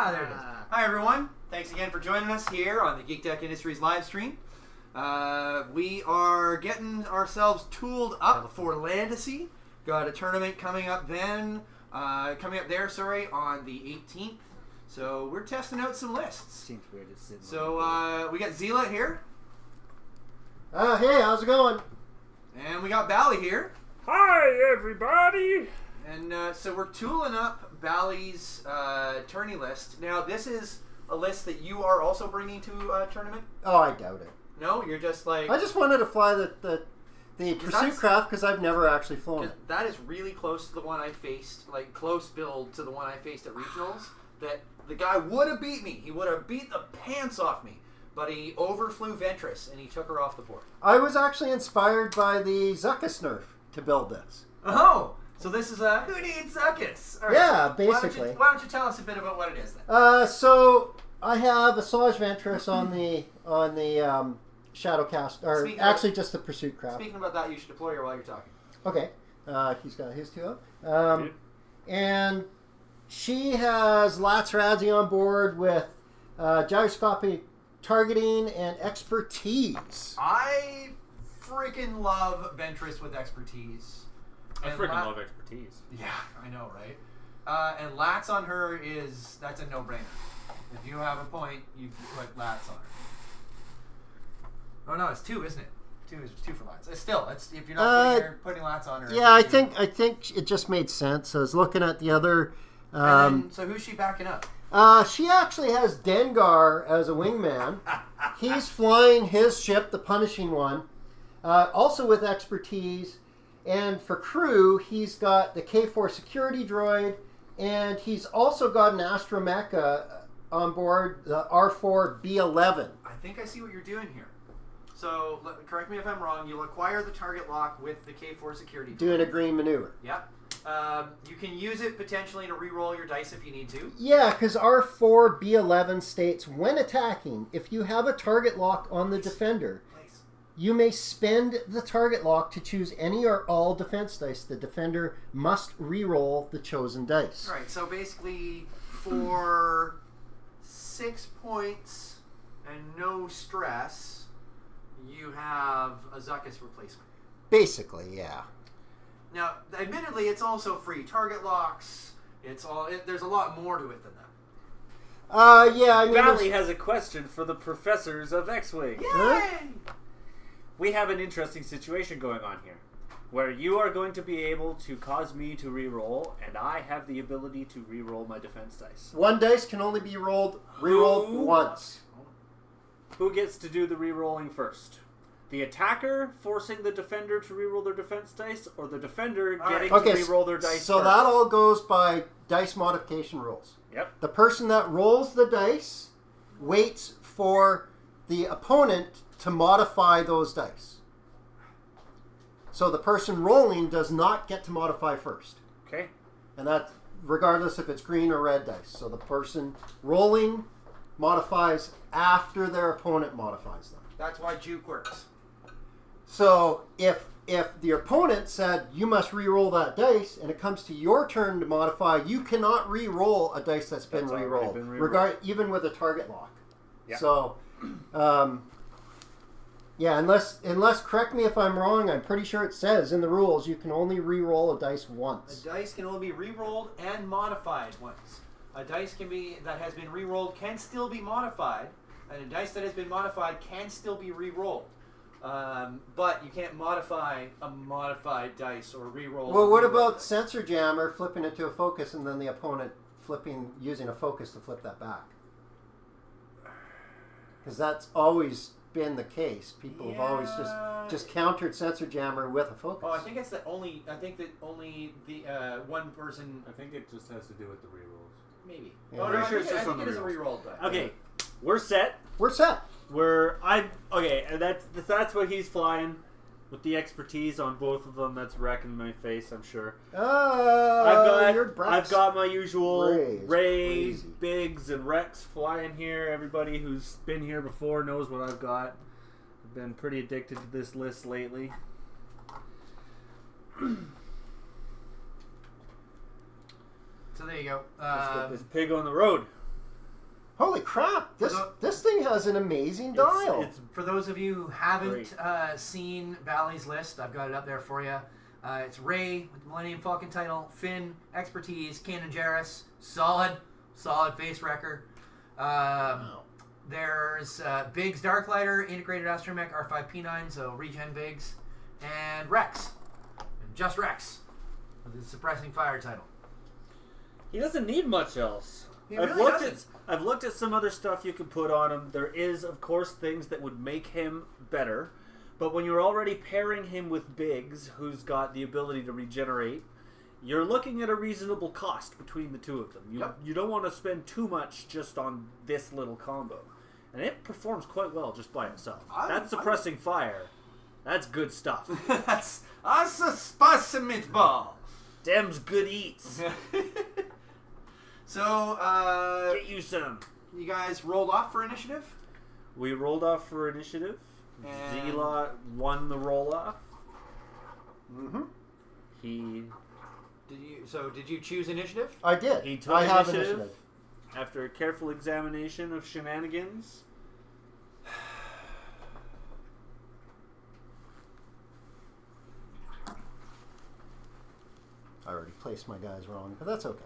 There it is. Hi, everyone. Thanks again for joining us here on the Geektech Industries live stream. We are getting ourselves tooled up for LANtasy. Got a tournament coming up there, on the 18th. So we're testing out some lists. Seems weird to sit. So we got Zeellott here. Hey, how's it going? And we got Bali here. Hi, everybody! And so we're tooling up Bali's tourney list. Now, this is a list that you are also bringing to a tournament? Oh, I doubt it. No? You're just like... I just wanted to fly the Pursuit Craft because I've never actually flown it. That is really close to the one I faced, like close build to the one I faced at Regionals, that the guy would have beat me. He would have beat the pants off me. But he overflew Ventress, and he took her off the board. I was actually inspired by the Zuckuss nerf to build this. Oh! So this is who needs Zuckuss? Right. Yeah, basically. Why don't you tell us a bit about what it is then? So I have Asajj Ventress on the Shadowcast, or actually just the Pursuit Craft. Speaking about that, you should deploy her while you're talking. Okay. He's got his two up. And she has Latts Razzi on board with Gyroscopic Targeting and Expertise. I freaking love Ventress with Expertise. I freaking love Expertise. Yeah, I know, right? And Latts on her that's a no-brainer. If you have a point, you put Latts on her. Oh no, it's 2, isn't it? 2 for Latts. Still, if you're not putting Latts on her. Yeah, I think it just made sense. I was looking at the other. So who's she backing up? She actually has Dengar as a wingman. He's flying his ship, the Punishing One, also with Expertise. And for crew, he's got the K4 Security Droid, and he's also got an Astromech on board, the R4 B11. I think I see what you're doing here. So, correct me if I'm wrong, you'll acquire the target lock with the K4 Security Droid. Doing a green maneuver. Yep. You can use it potentially to re-roll your dice if you need to. Yeah, because R4 B11 states, when attacking, if you have a target lock on the defender, you may spend the target lock to choose any or all defense dice. The defender must re-roll the chosen dice. Right, so basically for 6 points and no stress, you have a Zuckuss replacement. Basically, yeah. Now, admittedly, it's also free target locks. There's a lot more to it than that. Yeah, I mean... Bali has a question for the professors of X-Wing. Yay! Huh? We have an interesting situation going on here, where you are going to be able to cause me to re-roll, and I have the ability to re-roll my defense dice. One dice can only be re-rolled once. Who gets to do the re-rolling first? The attacker forcing the defender to re-roll their defense dice, or the defender getting to re-roll their dice so first? That all goes by dice modification rules. Yep. The person that rolls the dice waits for the opponent to modify those dice. So the person rolling does not get to modify first. Okay. And that's regardless if it's green or red dice. So the person rolling modifies after their opponent modifies them. That's why Juke works. So if the opponent said you must re-roll that dice and it comes to your turn to modify, you cannot re-roll a dice that's been re-rolled, even with a target lock. Yeah. So, yeah, unless correct me if I'm wrong, I'm pretty sure it says in the rules you can only re-roll a dice once. A dice can only be re-rolled and modified once. A dice that has been re-rolled can still be modified, and a dice that has been modified can still be re-rolled. But you can't modify a modified dice or re-roll. Well, what about Sensor Jammer flipping it to a focus and then the opponent using a focus to flip that back? Because that's always been the case. People have always just countered Sensor Jammer with a focus. Oh, I think that only the one person. I think it just has to do with the rerolls. Maybe. Yeah. Oh, no, I sure it's think just on it the is a re-rolls. reroll die. Okay, we're set. We're set. And that's what he's flying with the expertise on both of them. That's wrecking my face, I'm sure. I've got my usual Rays, Biggs, and Rex flying here. Everybody who's been here before knows what I've got. I've been pretty addicted to this list lately. So there you go. Let's get this pig on the road. Holy crap! This thing has an amazing dial. It's For those of you who haven't Great. seen Bali's list, I've got it up there for you. It's Ray with the Millennium Falcon title, Finn, expertise, Kanan Jarrus, solid face wrecker. There's Biggs Darklighter, integrated Astromech R5P9, so regen Biggs, and Rex, just Rex, with his suppressing fire title. He doesn't need much else. He really doesn't. I've looked at some other stuff you can put on him. There is, of course, things that would make him better. But when you're already pairing him with Biggs, who's got the ability to regenerate, you're looking at a reasonable cost between the two of them. You don't want to spend too much just on this little combo. And it performs quite well just by itself. That's suppressing fire. That's good stuff. That's a specimen ball. Dem's good eats. So, Get you some. you guys rolled off for initiative? We rolled off for initiative. And- Zeellott won the roll off. Mm-hmm. He Did you choose initiative? I did. He took I have initiative. initiative. After a careful examination of shenanigans. I already placed my guys wrong, but that's okay.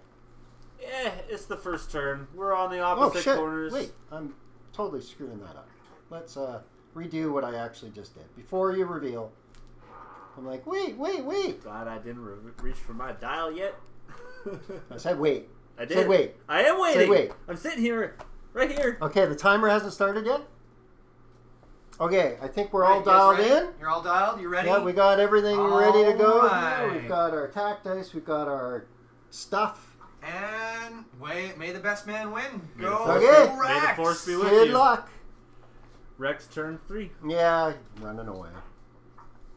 Yeah, it's the first turn. We're on the Oh opposite shit! corners. Wait, I'm totally screwing that up. Let's redo what I actually just did. Before you reveal, I'm like, wait. Glad I didn't reach for my dial yet. I said wait. I did. Say wait. I am waiting. Say wait. I'm sitting here, right here. Okay, the timer hasn't started yet? Okay, I think we're all dialed in. You're all dialed? You ready? Yeah, we got everything ready to go. Alright. We've got our attack dice, we've got our stuff. And may the best man win. May the Go force Okay. be- May the Rex. force be with Good you. luck. Rex turn 3. Yeah, running away.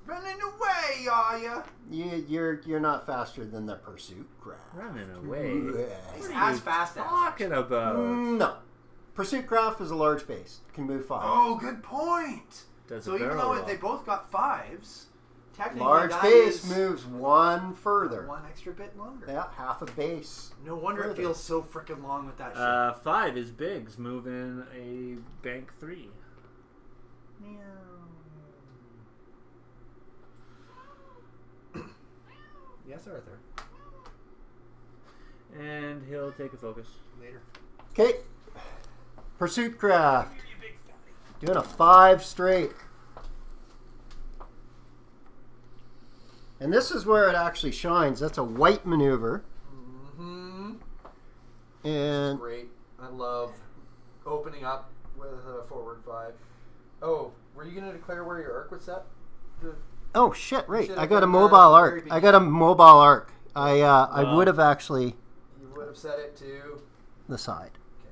Running away, are ya? You're not faster than the pursuit craft. Running away. He's What are as you fast as. talking about? No. Pursuit craft is a large base. Can move 5. Oh, good point. Does So a even barrel though roll. they both got 5s, technically Large that base is moves 1 further. one extra bit longer. Yeah, half a base. No wonder further. it feels so freaking long with that shit. 5 is Biggs, moving a bank 3. Yes, Arthur. And he'll take a focus. Later. Okay. Pursuit craft. Doing a 5 straight. And this is where it actually shines. That's a white maneuver. Mm-hmm. And Great. I love opening up with a forward 5. Oh, were you going to declare where your arc was set? oh shit! Right, should I have got a done that mobile at the arc. very I got a mobile arc. I would have actually You would have set it to... the side. Okay.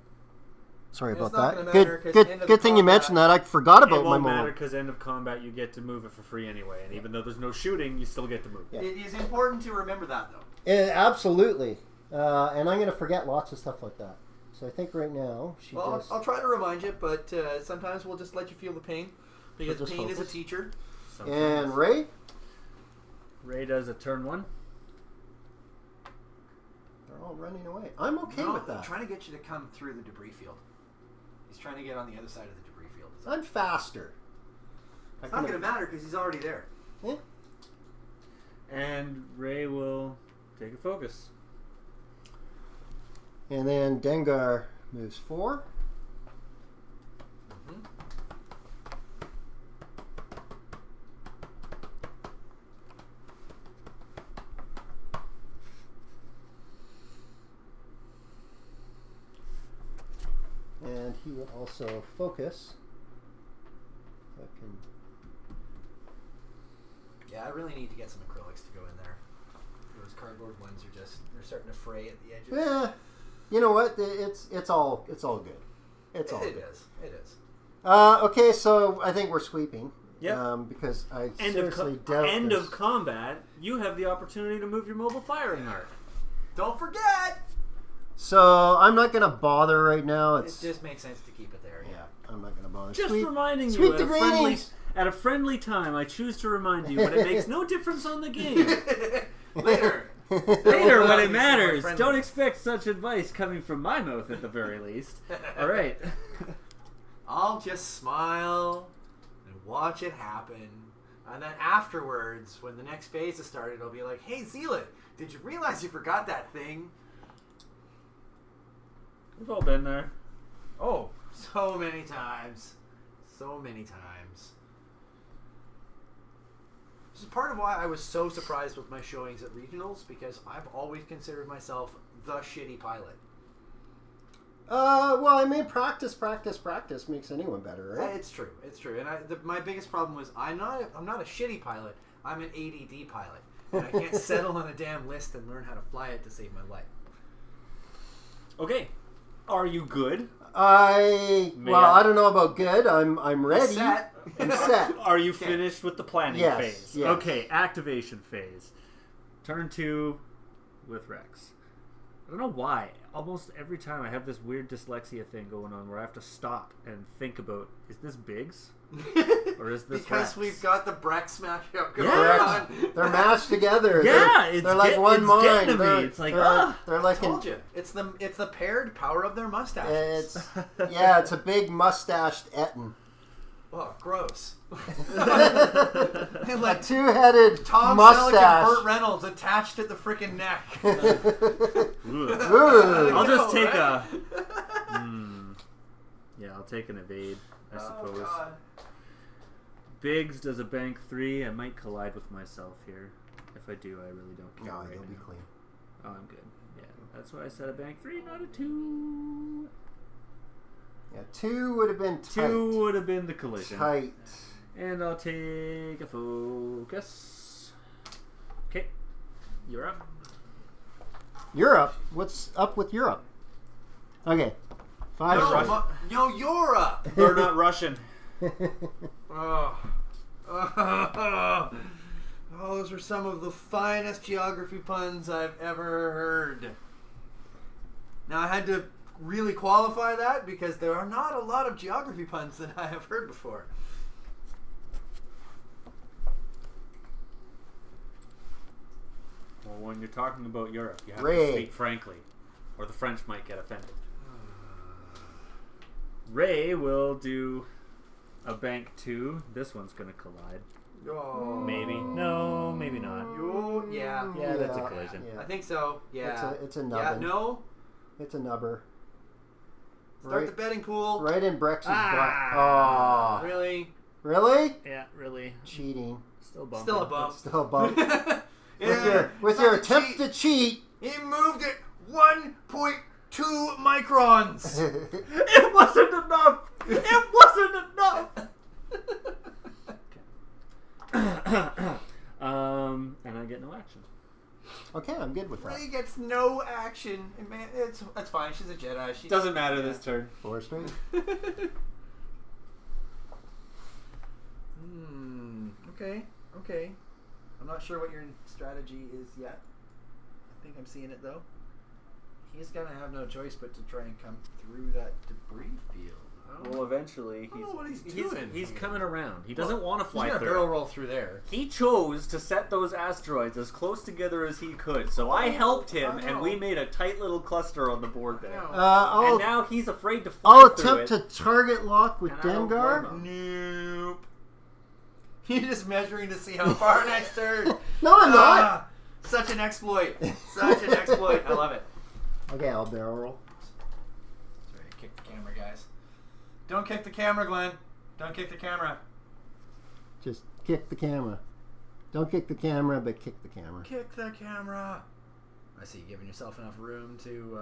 Sorry It's about not that. gonna Good, matter 'cause good, end of good thing you combat- mentioned that. I forgot It about my won't matter mobile. because end of combat you get to move it for free anyway, and even though there's no shooting, you still get to move. Yeah. It is important to remember that, though. Absolutely. And I'm going to forget lots of stuff like that. So I think right now she Well, just. I'll try to remind you, but sometimes we'll just let you feel the pain. Because just pain is a focus. teacher. Sometimes. And Ray. Ray does a turn 1. They're all running away. I'm okay No, with I'm that. trying to get you to come through the debris field. He's trying to get on the other side of the debris field. I'm faster. It's not going to matter because he's already there. Yeah. And Ray will take a focus. And then Dengar moves 4. Mm-hmm. And he will also focus. If I can. Yeah, I really need to get some acrylics to go in there. Those cardboard ones are they're starting to fray at the edges. Yeah. You know what? It's all good. It's all good. It is. Okay, so I think we're sweeping. Yep. Because I End of seriously doubt end this. of combat, you have the opportunity to move your mobile firing arc. Don't forget! So I'm not gonna bother right now. It It's just makes sense to keep it there. yeah. I'm not gonna bother. Just Sweep- reminding sweep you the greetings. at a friendly time, I choose to remind you, but it makes no difference on the game. Later. Later, when it Obviously, matters. my friend- Don't expect such advice coming from my mouth at the very least. All right. I'll just smile and watch it happen. And then afterwards, when the next phase has started, I'll be like, hey, Zeellott, did you realize you forgot that thing? We've all been there. Oh, so many times. So many times. This is part of why I was so surprised with my showings at regionals, because I've always considered myself the shitty pilot. Well, I mean, practice makes anyone better, right? It's true. It's true. And my biggest problem was I'm not a shitty pilot. I'm an ADD pilot. And I can't settle on a damn list and learn how to fly it to save my life. Okay. Are you good? I don't know about good. I'm ready. Set. I'm set. Are you finished with the planning Yes, phase? yes. Okay, activation phase. Turn 2 with Rex. I don't know why. Almost every time I have this weird dyslexia thing going on where I have to stop and think about, is this Biggs? Or is this Because Rex? we've got the Breck smash up going Yeah. on. They're mashed together. Yeah, they're like one mind. Getting to me. It's like, they're like I told you. It's the paired power of their mustaches. it's a big mustached Etten. Oh, gross. A Like two-headed Tom Selleck and mustache. Burt Reynolds attached at the freaking neck. Ooh. I'll just take right? Yeah, I'll take an evade, I suppose. Oh, God. Biggs does a bank 3. I might collide with myself here. If I do, I really don't care No, right you'll be now. clean. Oh, I'm good. Yeah, that's why I said a bank 3, not a 2. Yeah, 2 would have been tight. 2 would have been the collision. Tight. And I'll take a focus. Okay, you're up. Europe? What's up with Europe? Okay. 5 No, shots. you're up. They're not Russian. Oh. Oh, those were some of the finest geography puns I've ever heard. Now, I had to really qualify that because there are not a lot of geography puns that I have heard before. Well, when you're talking about Europe, you have Ray. to speak frankly, or the French might get offended. Ray will do a bank 2. This one's going to collide. Oh. Maybe. No, maybe not. Yeah. Yeah, that's a collision. I think so. Yeah. It's a Yeah, nubbin. no. It's a nubber. Start the betting pool. Right in Brex's Ah. butt. Oh. Really? Really? Yeah, really. Cheating. Still bumping. Still a bump. Still a bump. Yeah, with it's your not a attempt cheat. to cheat. He moved it 1.2 microns. It wasn't enough! It wasn't enough! And I get no action. Okay, I'm good with that. Ray gets no action. And man, that's fine. She's a Jedi. She Doesn't matter this turn. 4 straight. Okay. I'm not sure what your strategy is yet. I think I'm seeing it though. He's gonna have no choice but to try and come through that debris field. Well, eventually, I don't know what he's doing. he's coming around. He doesn't want to He's fly gonna through. barrel roll through there. He chose to set those asteroids as close together as he could, so I helped him, I know. and we made a tight little cluster on the board there. know. And now he's afraid to fly I'll through attempt to target lock with and I don't Dengar. blame him. Nope. You're just measuring to see how far next turn. No, I'm not. Such an exploit. Such an exploit. I love it. Okay, I'll barrel roll. Sorry, kick the camera, guys. Don't kick the camera, Glenn. Don't kick the camera. Just kick the camera. Don't kick the camera, but kick the camera. Kick the camera. I see you giving yourself enough room to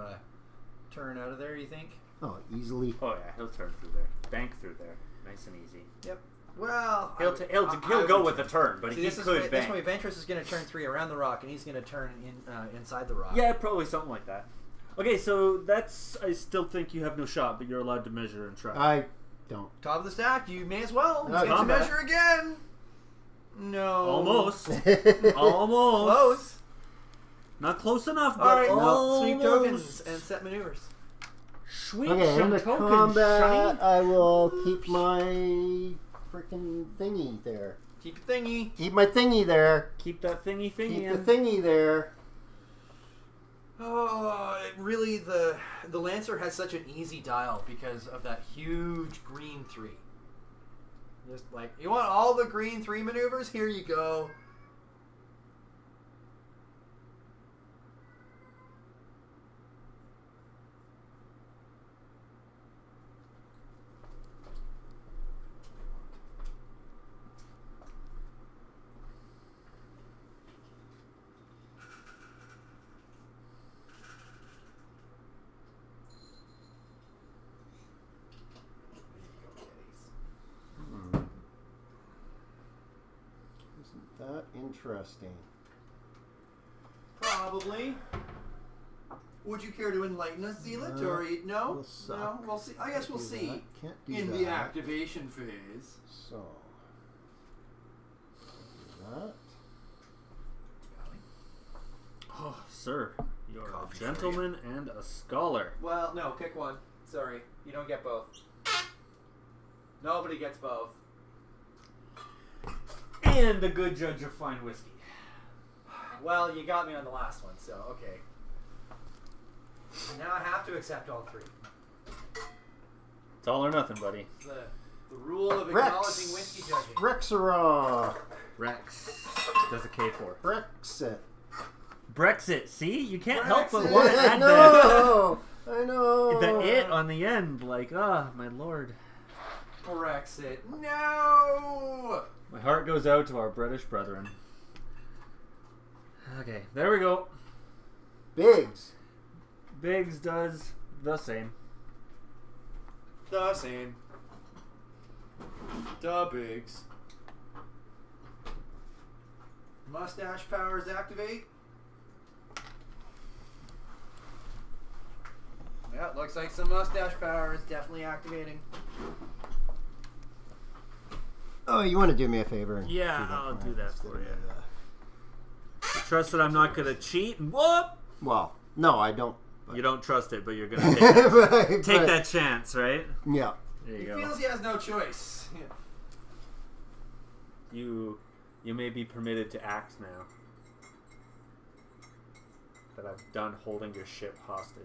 turn out of there, you think? Oh, easily. Oh yeah, he'll turn through there. Bank through there. Nice and easy. Yep. Well, He'll go with the turn, but see, he could this bank. way, Ventress is going to turn 3 around the rock, and he's going to turn inside the rock. Yeah, probably something like that. Okay, so that's... I still think you have no shot, but you're allowed to measure and try. I don't. Top of the stack, you may as well. No, Get to combat. measure again. No. Almost. Almost. Close. Not close enough, but All right, almost. sweep tokens and set maneuvers. Sweep Okay, some in the tokens, combat, Shiny. I will keep my freaking thingy there. Keep your thingy. Keep my thingy there. Keep that thingy Keep in. the thingy there. Oh, really, the Lancer has such an easy dial because of that huge green 3. Just like, you want all the green 3 maneuvers? Here you go. Interesting. Probably. Would you care to enlighten us, Zeellott? Or no? No, we'll see. I guess we'll see. Can't do in that. The activation phase. So, do that. Oh, sir, you're Coffee a for gentleman and a scholar. Well, no, pick one. Sorry, you don't get both. Nobody gets both. And a good judge of fine whiskey. Well, you got me on the last one, so okay. Now I have to accept all 3. It's all or nothing, buddy. It's the rule of Rex. acknowledging whiskey judging. Rexarock. Rex. Does a K for Brexit. Brexit. See, you can't help but Brexit. want to add No, I know. the it on the end. Like, my lord. Brexit. No! My heart goes out to our British brethren. Okay, there we go. Biggs. Biggs does the same. The same. The Biggs. Mustache powers activate. Yeah, looks like some mustache power is definitely activating. Oh, you want to do me a favor? And Yeah, I'll me do that instead for of, you. You trust that I'm not going to cheat? And whoop! Well, no, I don't. You don't trust it, but you're going to take, that, Right, take but- that chance, right? Yeah. There He you go. feels he has no choice. Yeah. You may be permitted to act now that I've done holding your ship hostage.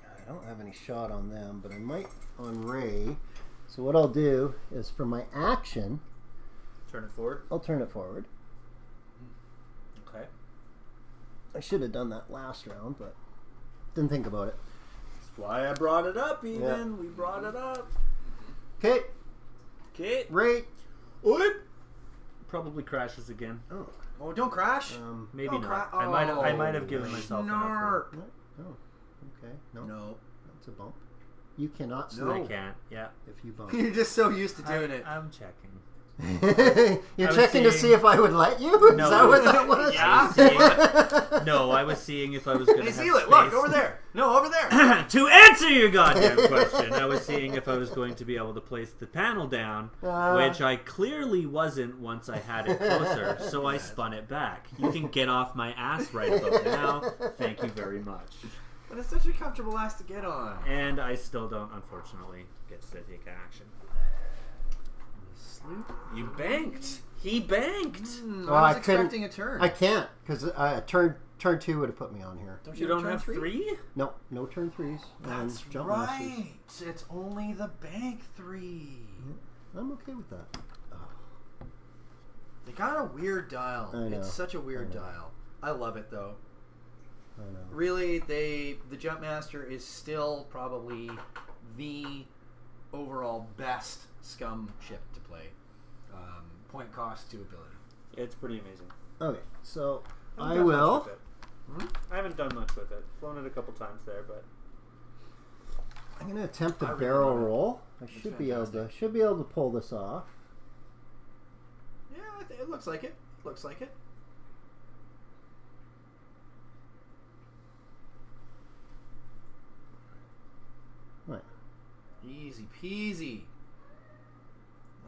I don't have any shot on them, but I might on Ray. So what I'll do is for my action, Turn it forward. I'll turn it forward. Okay. I should have done that last round, but didn't think about it. That's why I brought it up, even. Yeah. We brought it up. Okay, Okay. Ray. What? Probably crashes again. Oh, Oh, don't crash. Maybe Don't not. cry- I might have Oh, given myself enough snark. room. no. Oh, okay. No, No. that's a bump. You cannot No. I snipe can't. Yeah. if you bump. You're just so used to doing it. I'm checking. You're I was checking to seeing- see if I would let you? Is No, that I what was- that was? Yeah. No, I was seeing if I was going Hey, to have Zeellott, space. look, over there. No, over there. To answer your goddamn question, I was seeing if I was going to be able to place the panel down, which I clearly wasn't once I had it closer, so I spun it back. You can get off my ass right about now. Thank you very much. But it's such a comfortable ass to get on. And I still don't, unfortunately, get to take action. You banked. He banked. Well, I was I couldn't- expecting a turn. I can't, because turn 2 would have put me on here. You don't turn have 3? No, no turn 3s. and That's jump right. It's only the bank 3. I'm okay with that. They got a weird dial. I know. It's such a weird I know. dial. I love it though. I know. Really, the Jumpmaster is still probably the overall best scum ship to play. Point cost to ability. It's pretty amazing. Okay, so haven't I done much will. with it. I haven't done much with it. Flown it a couple times there, but I'm going to attempt I a really barrel love it. roll. I It's should be able to pull this off. Yeah, it looks like it. Looks like it. Right. Easy peasy.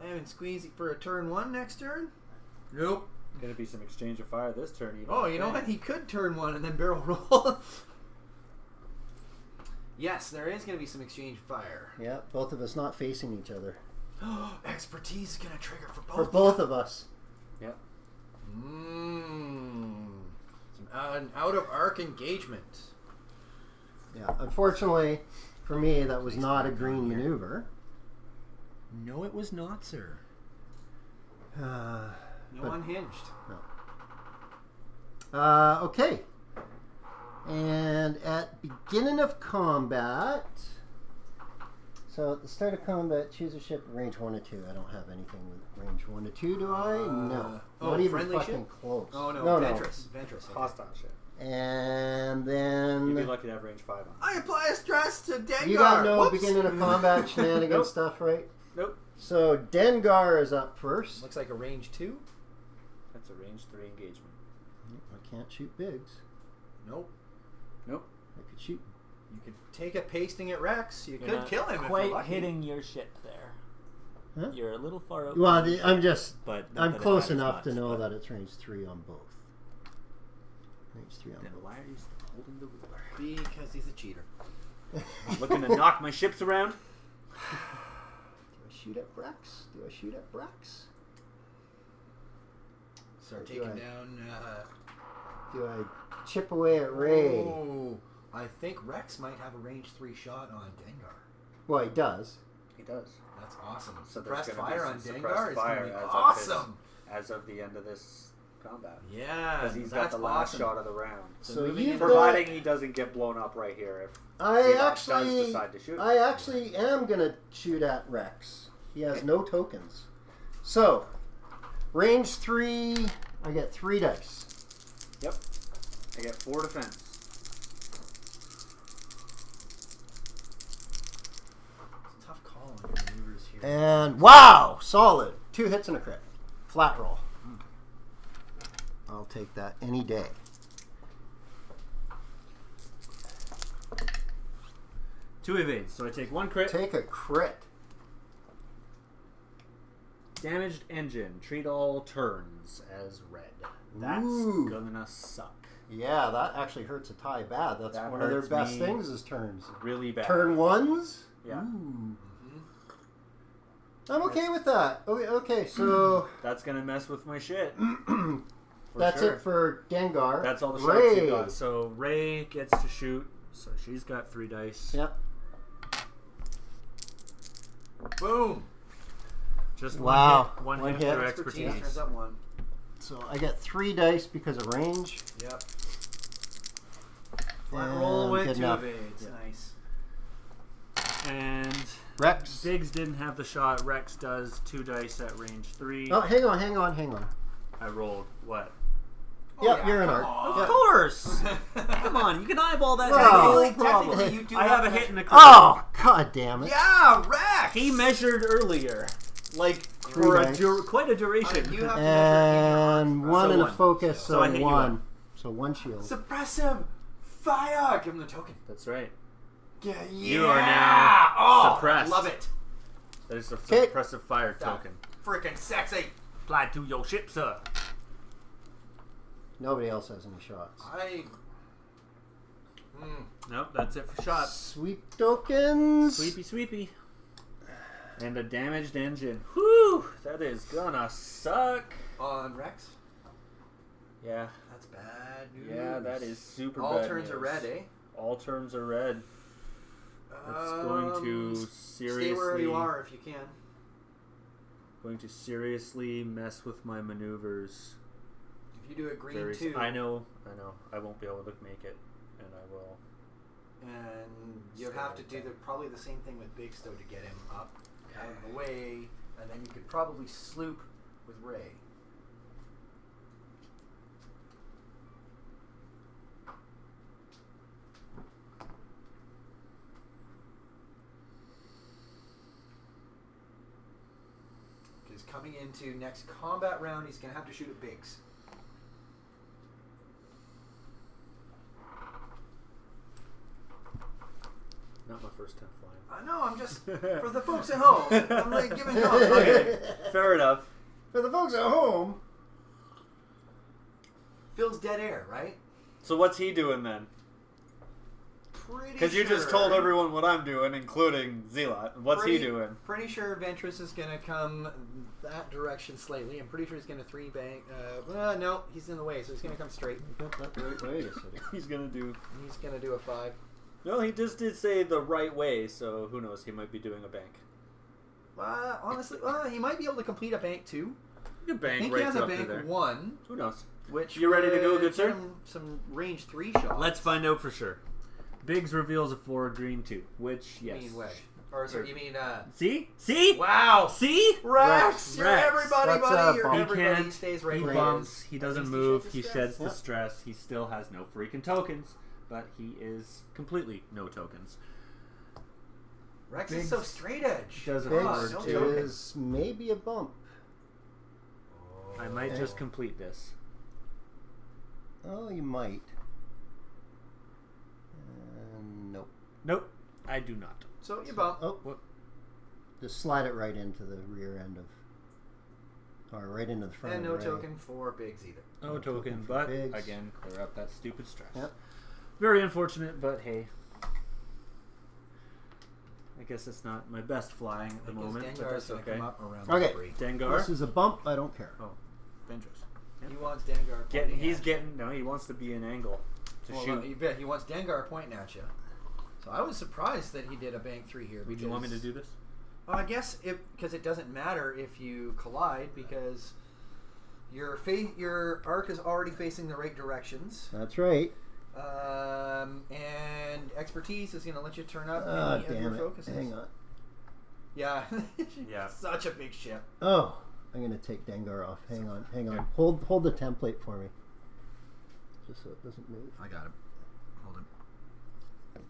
Lemon squeezy for a turn 1 next turn? Nope. gonna be some exchange of fire this turn. Even Oh, you know what? He could turn 1 and then barrel roll. Yes, there is going to be some exchange fire. Yeah, both of us not facing each other. Expertise is going to trigger for both. For both of us. Yep. Mmm. Some an out of arc engagement. Yeah, unfortunately for me, that was not a green maneuver. No, it was not, sir. No unhinged. No. Okay. And at beginning of combat, so at the start of combat, choose a ship range 1 to 2. I don't have anything with range 1 to 2, do I? No. Not even friendly fucking ship? close. Oh, no, no. Ventress. Ventress. Okay. Hostile ship. And then... You'd be lucky to have range 5 on. I apply a stress to Dengar. You got no Whoops. beginning of combat shenanigans Nope. stuff, right? Nope. So Dengar is up first. Looks like a range 2. That's a range 3 engagement. I can't shoot bigs. Nope. Nope. I could shoot. You could take a pasting at Rex. You You're could not kill him if quite you're lucky. hitting your ship there. Huh? You're a little far out. Well, I'm just... but not I'm that it close matters enough to much, know but- that it's range 3 on both. Range 3 on Then both. why are you still holding the ruler? Because he's a cheater. Looking to knock my ships around. Do I shoot at Brex? Do I shoot at Brex? Start Or do taking I- down... Do I chip away at Ray? Oh, I think Rex might have a range 3 shot on Dengar. Well, he does. He does. That's awesome. So there's Suppressed gonna be fire some on suppressed Dengar is going fire to be as of awesome. As of the end of this combat. Yeah, Because he's got that's the last awesome. shot of the round. So moving you've in- Providing he doesn't get blown up right here. If I Zeellott actually, does decide to shoot. I actually am gonna shoot at Rex. He has no tokens. So, range 3. I get 3 dice. Yep. I get 4 defense. It's a tough call on your maneuvers here. And wow, solid. 2 hits and a crit. Flat roll. I'll take that any day. Two evades, so I take 1 crit. Take a crit. Damaged engine. Treat all turns as red. That's Ooh. gonna suck. Yeah, that actually hurts a tie bad. That's That one of their hurts best me. things is turns. Really bad. Turn 1s? Yeah. Ooh. I'm okay with that. Okay, so That's gonna mess with my shit. that's sure. it for Dengar. That's all the shots Ray. you got. So Ray gets to shoot. So she's got 3 dice. Yep. Boom. Just Wow. One One hit hit. through Expertise expertise. turns up 1. So I get 3 dice because of range. Yep. And Flat roll with good 2 enough. evades. Yeah. Nice. And Rex. Biggs didn't have the shot. Rex does 2 dice at range 3. Oh, hang on. I rolled what? Yep, you're in come art. on. Yep. Of course. Come on, you can eyeball that. Well, no problem. technically you do I have have a to hit and a crit. Oh, god damn it. Yeah, Rex! He measured earlier, like 3 for dice. quite a duration. You have to measure And in your 1 So and a one. focus, So so I hit you 1. up. So 1 shield. Suppressive fire! Give him the token. That's right. Yeah. You are now oh, suppressed. Love it. That is a Okay. suppressive fire token. Freaking sexy. Applied to your ship, sir. Nobody else has any shots. Nope, that's it for shots. Sweep tokens. Sweepy. And a damaged engine. Whew! That is gonna suck. On Rex? Yeah. That's bad news. Yeah, that is super All bad turns are news. red, eh? All turns are red. It's going to seriously... Stay where you are if you can. Going to seriously mess with my maneuvers. If you do a green 2. I know. I won't be able to make it. And I will... And you'd have to do probably the same thing with Biggs, though, to get him up out of the way. And then you could probably sloop with Ray. Because coming into next combat round, he's going to have to shoot at Biggs. Not my first time flying. I know, I'm just, for the folks at home, I'm like giving you Okay, fair enough. For the folks at home. Phil's dead air, right? So what's he doing then? pretty Because you just told everyone what I'm doing, including Zeellott. What's he doing? Pretty sure Ventress is going to come that direction slightly. I'm pretty sure he's going to 3-bank. No, he's in the way, so he's going to come straight. Wait a second. He's going to do a 5. No, he just did say the right way, so who knows? He might be doing a bank. Honestly, he might be able to complete a bank 2. You can bank I think right he has a up to bank there. 1. Who knows? Which You ready to go, would good sir? get him some range 3 shots. Let's find out for sure. Biggs reveals a 4 green 2, which, You yes. mean way? Or sorry, you mean See? See? Wow! See? Rex! You're Rex. everybody, That's, buddy. You're bump. He everybody. can't. Stays right He where bumps. is. He At doesn't least move. He He sheds the stress. He still has no freaking tokens, but he is completely no tokens. Rex Biggs is so straight edge. does a Biggs forward no two. tokens. is maybe a bump. I might just complete this. Oh, you might. Nope. Nope, I do not. So you bump. Oh, What? just slide it right into the rear end of, or right into the front. And of no the ray. token for Biggs either. No token, for but Biggs. again, clear up that stupid stress. Yep. Very unfortunate, but hey. I guess it's not my best flying at the moment, but Dengar that's is going to okay. come up around Okay. the 3. Dengar. This is a bump. I don't care. Oh, Ventress. He wants Dengar pointing He's at getting. No, he wants to be an angle to you. Well, shoot. no, you bet. He wants Dengar pointing at you. So I was surprised that he did a bank 3 here. Would you want me to because- do this? I guess because it doesn't matter if you collide because your arc is already facing the right directions. That's right. And expertise is going to let you turn up Oh, any of damn your it. focuses. Hang on. Yeah. Yeah. Such a big ship. Oh, I'm going to take Dengar off. Hang on. Okay. Hold the template for me. Just so it doesn't move. I got him. Hold him. Thank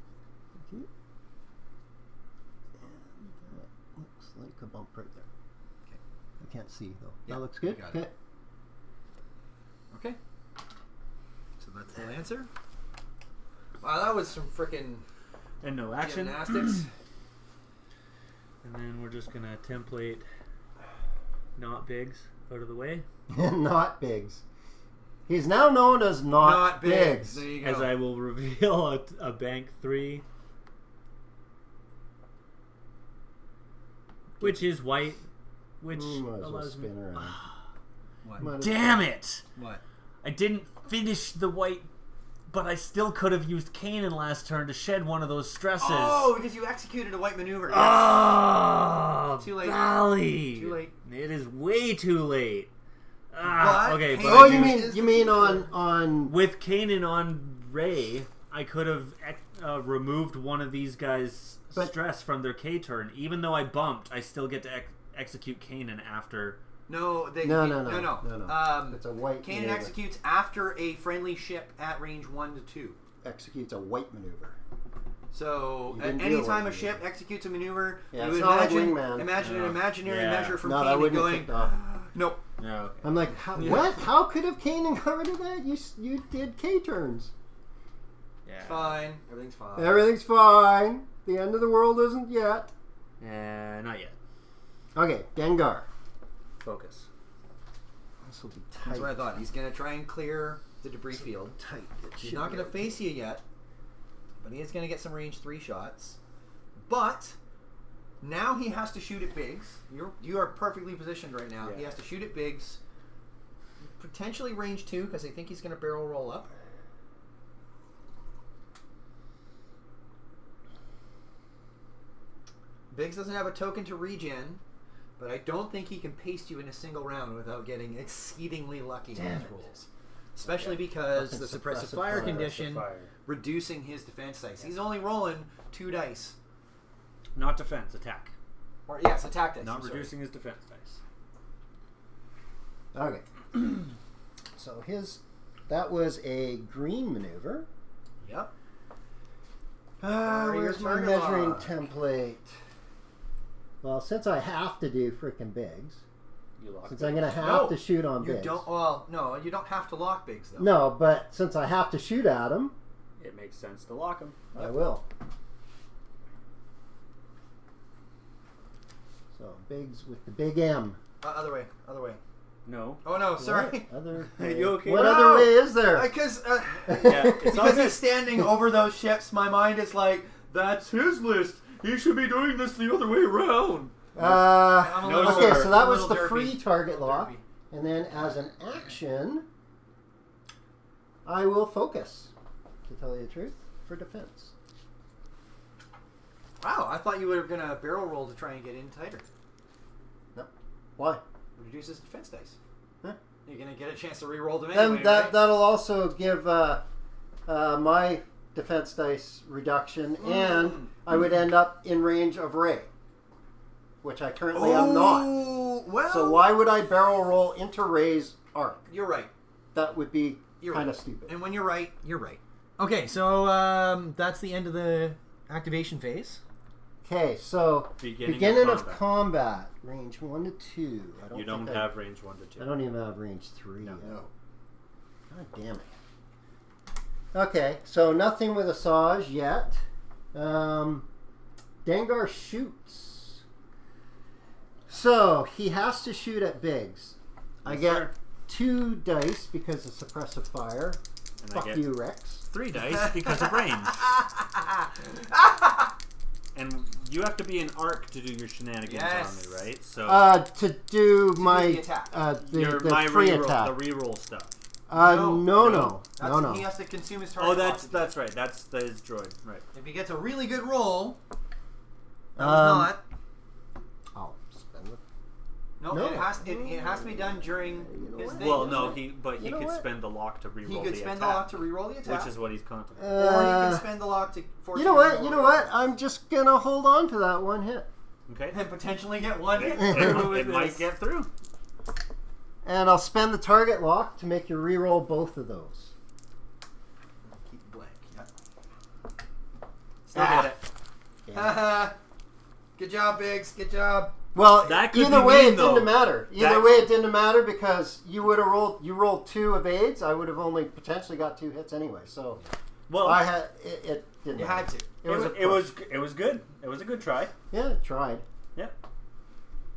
you. And that looks like a bump right there. Okay. I can't see though. Yeah, That looks good. I got it. Okay. Okay. So that's the answer. Wow, that was some freaking And no action. gymnastics. And then we're just gonna template not Biggs out of the way, Not Biggs. He's now known as Not Biggs. There you go. as I will reveal a bank 3, which is white, which Might as well allows me. spin around. What? Might as- Damn it! What? I didn't finish the white, but I still could have used Kanan last turn to shed one of those stresses. Oh, because you executed a white maneuver. Yes. Oh, Too late. Bali. Too late. It is way too late. But Okay, Kanan but Oh, I you used- mean on with Kanan on Ray, I could have removed one of these guys' But- stress from their K turn. Even though I bumped, I still get to execute Kanan after. No. No. No. It's a white Kanan maneuver. executes after a friendly ship at range 1 to 2. Executes a white maneuver. So, You at didn't do any a time a white ship maneuver. executes a maneuver, Yeah, you it's would not like imagine Wingman. an imaginary Yeah. measure from No, that Kanan wouldn't have going, kicked off. nope. No. Okay. I'm like, what? How could have Kanan got rid of that? You did K turns. Yeah. Fine. Everything's fine. Everything's fine. The end of the world isn't yet. Not yet. Okay, Dengar. Focus. This will be That's tight. what I thought. He's going to try and clear the debris field. Tight. He's not going to face you yet, but he is going to get some range 3 shots. But now he has to shoot at Biggs. You are perfectly positioned right now. Yeah. He has to shoot at Biggs. Potentially range 2 because I think he's going to barrel roll up. Biggs doesn't have a token to regen, but I don't think he can paste you in a single round without getting exceedingly lucky on his rolls. Especially because the suppressive fire condition reducing his defense dice. He's only rolling 2 dice. Not defense, attack. Or yes, attack dice. Not I'm sorry. reducing his defense dice. Okay. So that was a green maneuver. Yep. Where's your my target measuring log? template? Well, since I have to do frickin' Biggs, You lock since it. I'm going to have No, to shoot on You Biggs. don't. Well, no, you don't have to lock Biggs though. No, but since I have to shoot at him, It makes sense to lock him. I will. So Biggs with the big M. Other way. Other way. No. Oh no, sorry. What other Are way? you okay? What No! other way is there? Because Yeah, it's all because good. he's standing over those ships, my mind is like, that's his list. He should be doing this the other way around. I'm a No, little Okay, sir. so that a was little the derpy. free target A little lock. derpy. And then as an action, I will focus, to tell you the truth, for defense. Wow, I thought you were going to barrel roll to try and get in tighter. No. Why? Reduces defense dice. Huh? You're going to get a chance to re-roll them Then anyway, right? that'll also give my defense dice reduction, and I would end up in range of Ray, which I currently am not. Oh, well, So why would I barrel roll into Ray's arc? You're right. That would be You're kind right. of stupid. And when you're right, you're right. Okay, so that's the end of the activation phase. Okay, so Beginning of combat, range 1 to 2. You don't have range 1 to 2. I don't even have range 3. No. God damn it. Okay, so nothing with Asajj yet. Dengar shoots. So he has to shoot at Biggs. I Yes, get sir. 2 dice because of suppressive fire. And I Fuck get you, Rex. 3 dice because of range. And you have to be an arc to do your shenanigans Yes. on me, right? So To do my the attack. the free attack. the reroll stuff. No. He has to consume his target. Oh, that's oxygen. that's right. That's his droid, right? If he gets a really good roll, that Um, was not. I'll spend it. No, no. it has to be done during You know his what? thing. Well, doesn't no, it? he You know could what? spend the lock to reroll He could the spend the attack, lock to re-roll the attack, which is what he's contemplating. or he can spend the lock to force. You know to what? re-roll You the know what? attack. I'm just gonna hold on to that one hit, Okay, And potentially get one hit it, through with it might this. get through. and I'll spend the target lock to make you re-roll both of those. Keep blank. Still Ah. get it. Yep. Good job, Biggs. Good job. Well, That could either be way, mean, it didn't though. matter. Either way, it didn't matter because you would have rolled. You rolled 2 evades. I would have only potentially got 2 hits anyway. So Well, I had it. Didn't. You matter. had to. It was. it was good. It was a good try. Yeah, tried. Yeah,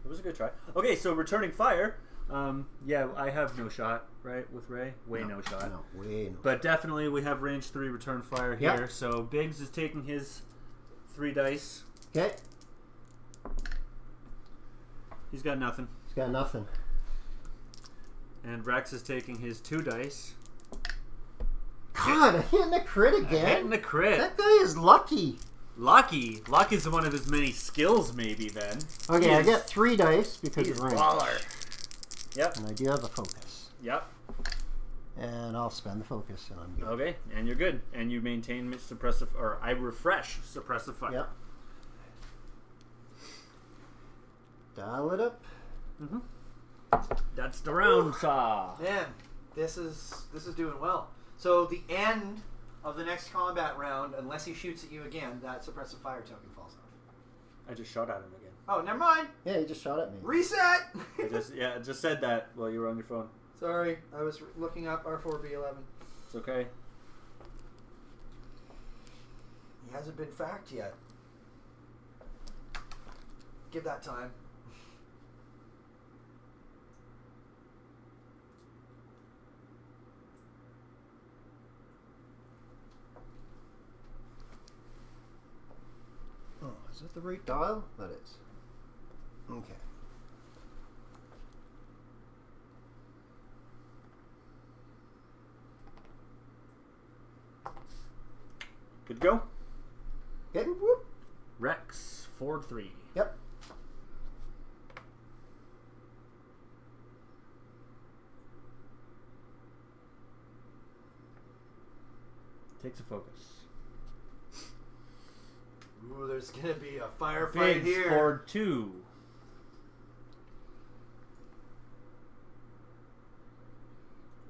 it was a good try. Okay, so returning fire. Yeah, I have no shot, right, with Ray? No shot. No, way no. But definitely we have range 3 return fire Yep. here. So Biggs is taking his 3 dice. Okay, He's got nothing. he's got nothing. And Rex is taking his 2 dice. God, I'm hitting a crit again. Hitting the crit. That guy is lucky. Lucky. Luck is one of his many skills, maybe, then. Okay, He I is- get 3 dice because He's of range. baller. Yep. And I do have a focus. Yep. And I'll spend the focus and I'm good. Okay, and you're good. And you maintain suppressive, or I refresh suppressive fire. Yep. Dial it up. Mm-hmm. That's the round saw. Man, this is doing well. So the end of the next combat round, unless he shoots at you again, that suppressive fire token falls off. I just shot at him again. Oh, never mind. Yeah, he just shot at me. Reset. I just said that while you were on your phone. Sorry, I was looking up R4B11. It's okay. He hasn't been fact yet. Give that time. Oh, is that the right dial? That is. Okay. Good to go. Okay. Whoop. Rex, Ford 3. Yep. Takes a focus. Ooh, there's gonna be a firefight Biggs, here. Ford 2.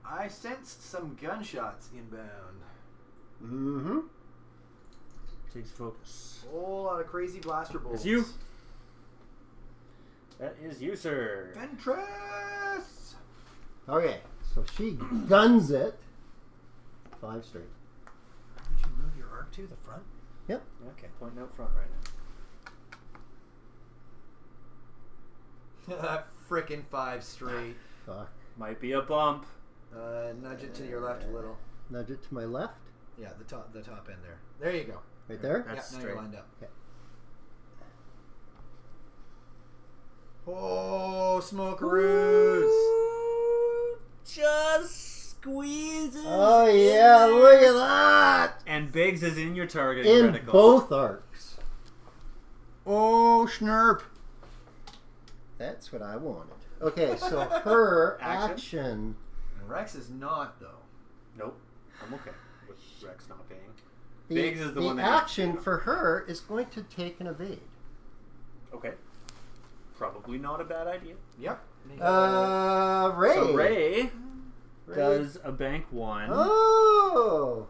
I sensed some gunshots inbound. Mm-hmm. Takes focus. Whole lot of crazy blaster bolts. It's you. That is you, sir. Ventress! Okay, so she guns it. 5 straight. Did you move your arc to the front? Yep. Okay, pointing out front right now. That frickin' 5 straight. Fuck. Might be a bump. Nudge it to your left a little. Nudge it to my left. Yeah, the top end there. There you go. Right there? That's Now straight. you're lined up. Okay. Oh, smokeroos! Just squeezes. Oh, yeah, look at that! And Biggs is in your target. In reticle. both arcs. Oh, snurp! That's what I wanted. Okay, so her Action. action. And Rex is not, though. Nope. I'm okay with Rex not paying. Biggs is the one that action needs to- for her is going to take an evade. Okay. Probably not a bad idea. Yep. Ray. So Ray does a bank 1. Oh.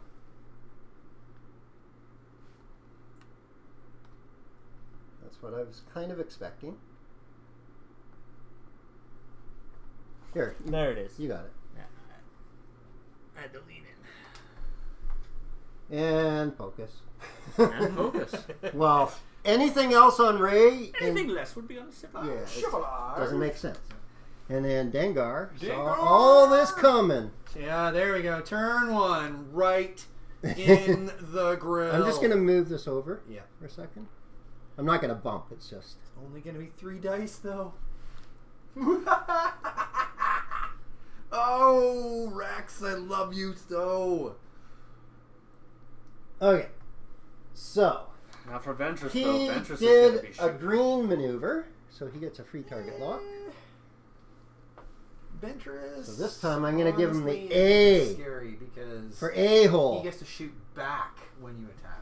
That's what I was kind of expecting. Here, There it is. you got it. Yeah, I had to lean in. And focus. And focus. Well, anything else on Ray? Anything less would be on a sip. Yeah, it Chevalier. doesn't make sense. And then Dengar saw Dengar! all this coming. Yeah, there we go. Turn 1, right in the grill. I'm just going to move this over Yeah. for a second. I'm not going to bump. It's just... Only going to be 3 dice, though. Oh, Rex, I love you so. Okay. So, Now for Ventress, he though. Ventress is going did to be a shooting. green maneuver, so he gets a free target lock. Ventress. So this time I'm going to give him honestly, the A is scary because for he A-hole. gets to shoot back when you attack.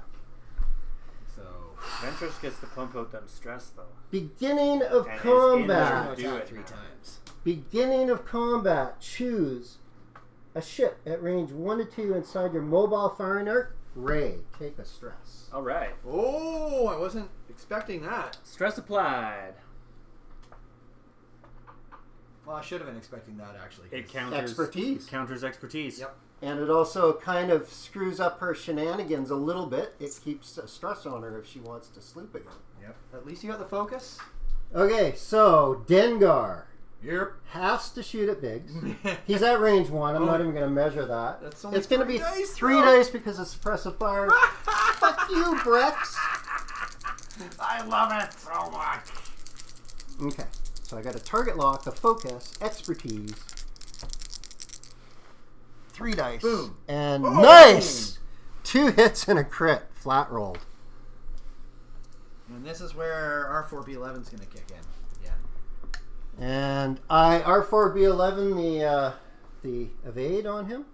So Ventress gets to pump out them stress, though. Beginning of And is combat. in there. Do attack it 3 now. times. Beginning of combat. Choose a ship at range 1 to 2 inside your mobile firing arc. Ray, take a stress. All right. Oh, I wasn't expecting that. Stress applied. Well, I should have been expecting that actually. It counters Expertise. Counters expertise. Yep. And it also kind of screws up her shenanigans a little bit. It keeps a stress on her if she wants to sleep again. Yep. At least you got the focus. Okay, so Dengar Yep. has to shoot at Biggs. He's at range 1. I'm not even going to measure that. That's only It's going to 3 be dice, 3 though. dice because of suppressive fire. Fuck you, Brex. I love it so much. Okay, so I got a target lock, a focus, expertise. 3 dice. Boom. And Oh! nice! 2 hits and a crit. Flat rolled. And this is where R4B11 is going to kick in. Yeah. And I R4B11 the evade on him.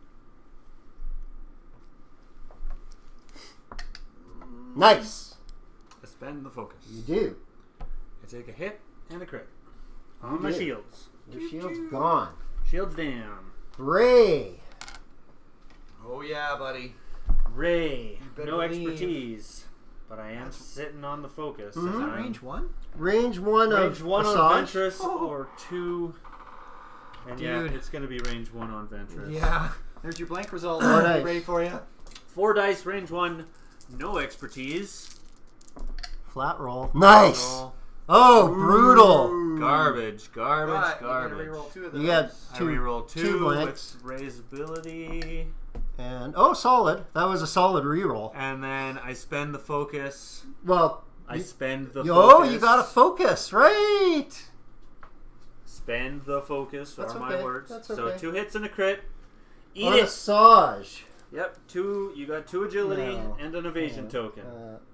Nice. I spend the focus. You do. I take a hit and a crit. On my did. shields. Your shield's gone. Shields down. Ray. Oh yeah, buddy. Ray. better No believe. expertise. But I am sitting on the focus. Mhm. Is and that I'm- range 1? Range 1 Range of 1 on Asajj. Ventress Oh. or 2. And yeah, Dude. it's going to be range 1 on Ventress. Yeah. There's your blank result. Oh, nice. Ready for you? 4 dice, range 1. No expertise. Flat roll. Nice. Roll. Oh, brutal. Garbage, garbage, But garbage. you gotta reroll 2 of those. You got I two, reroll 2 2 blanks. with raise ability. And, oh, solid. That was a solid reroll. And then I spend the focus. Well, I spend the oh, focus. you got a focus, right? Spend the focus, That's are okay, my words. that's So okay. 2 hits and a crit. Eat On it! Asajj. Yep, 2. You got 2 agility No. and an evasion token.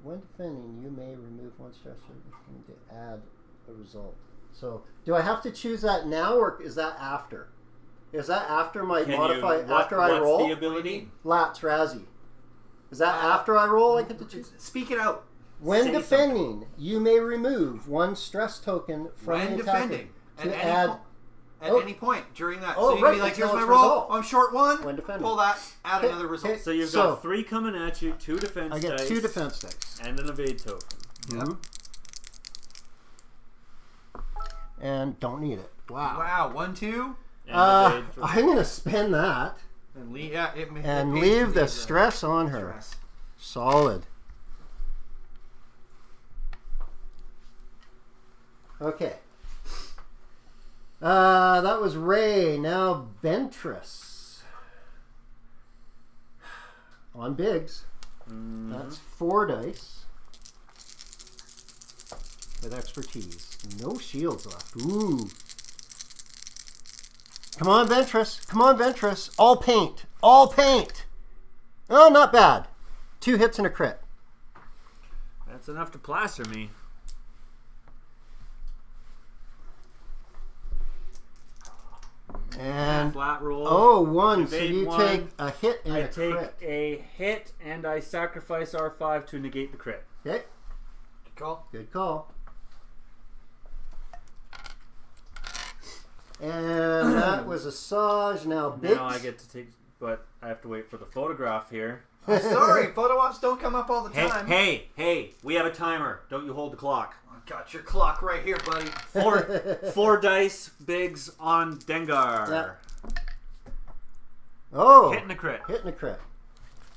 When defending, you may remove 1 stress to add a result. So, do I have to choose that now, or is that after? Is that after my Can modify? you, after I what's roll? the ability? Latts Razzi. Is that after I roll? I get to choose. Speak it out. When Say defending, you may remove 1 stress token from When the attacker defending. At to any add. po- At Oh. any point during that. Oh, so you right, can be like, here's until my it's roll. resolved. I'm short 1. When defending. Pull that. Add Hit, another result. hit. So you've So- got 3 coming at you, 2 defense I get dice, 2 defense dice. and an evade token. Mhm. And don't need it. Wow. Wow. 1, 2. And evade for I'm going to spend that And leave, yeah, it and pays to leave the leave stress on her. stress. Solid. Okay. That was Ray. Now Ventress. On Biggs. That's 4 dice. With expertise. No shields left. Ooh. Come on, Ventress. Come on, Ventress. All paint. All paint. Oh, not bad. 2 hits and a crit. That's enough to plaster me. And flat roll. Oh, 1. So Evade you 1. take a hit and I a take crit. a hit and I sacrifice R5 to negate the crit. Okay. Good call. Good call. And that was Asajj. Now Biggs. Now I get to take, but I have to wait for the photograph here. I'm sorry, photo ops don't come up all the time. Hey, we have a timer. Don't you hold the clock. I got your clock right here, buddy. 4 dice, Biggs on Dengar. Yeah. Oh. Hitting the crit. Hitting a crit.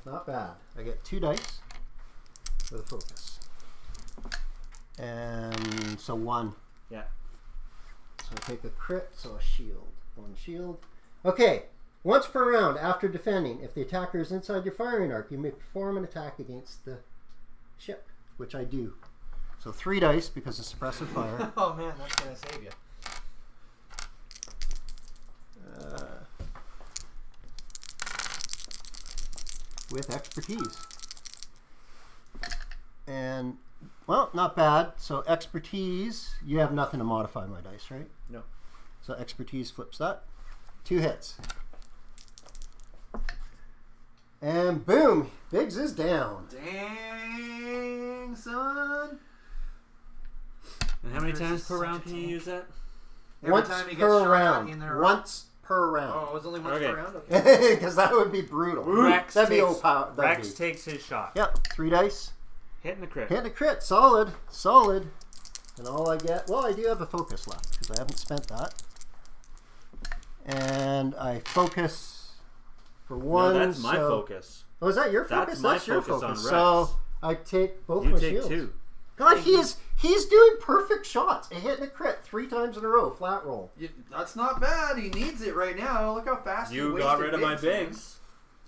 Not bad. I get 2 dice with a focus. And so 1. Yeah. So I take a crit, so a shield. 1 shield. Okay. Once per round, after defending, if the attacker is inside your firing arc, you may perform an attack against the ship, which I do. So 3 dice because of suppressive fire. Oh man, that's gonna save you. With expertise. And, well, not bad. So expertise, you have nothing to modify my dice, right? No. So expertise flips that. 2 hits. And boom, Biggs is down. Dang, son. And how many Ventress times is per such round a can you tank. use that? Every Once time he gets per shot round. in their Once per round. Oh, it was only once Okay. per round? Okay. Because that would be brutal. Rex That'd be takes, overpowered. Rex takes his shot. Yep, 3 dice. Hitting the crit. Hit a crit. Solid. Solid. And all I get... Well, I do have a focus left because I haven't spent that. And I focus for 1. No, that's my so... focus. Oh, is that your focus? That's my your focus on focus. Rex. So I take both You my take shields. 2. God, he's doing perfect shots. A hit and a crit 3 times in a row. Flat roll. That's not bad. He needs it right now. Look how fast You he got wasted rid of my Biggs. Biggs.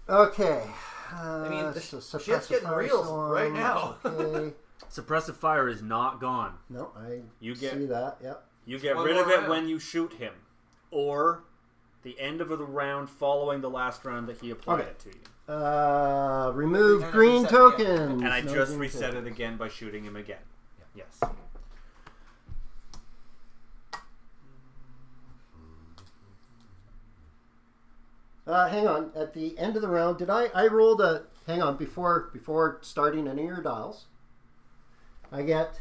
Okay. I mean, the so shit's getting suppressive real fire right storm. now. Okay. Suppressive fire is not gone. No, I You get- see that. Yep. You get One rid more of it round. when you shoot him. Or the end of the round following the last round that he applied Okay. it to you. Remove Reset green again. tokens. And I No just green reset tokens. it again by shooting him again. Yes. Hang on. At the end of the round, did I rolled a... Hang on. Before starting any of your dials, I get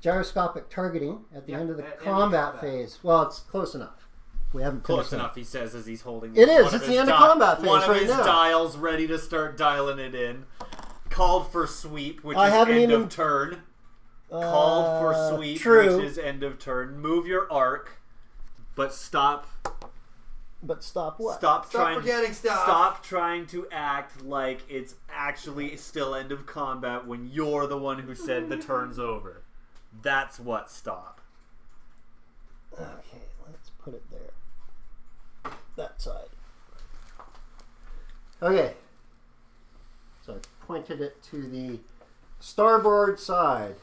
gyroscopic targeting at the end of the at combat phase. Well, it's close enough. We haven't Close finished that. enough, he says, as he's holding It is. one It's of the his end of combat phase One of right his now. dials ready to start dialing it in. Called for sweep, which I is haven't end even- of turn. Called for sweep, True. which is end of turn. Move your arc, but stop. But stop what? Stop forgetting stuff. Stop trying to act like it's actually still end of combat when you're the one who said the turn's over. That's what stop. Okay, let's put it there. That side. Okay. So I pointed it to the starboard side.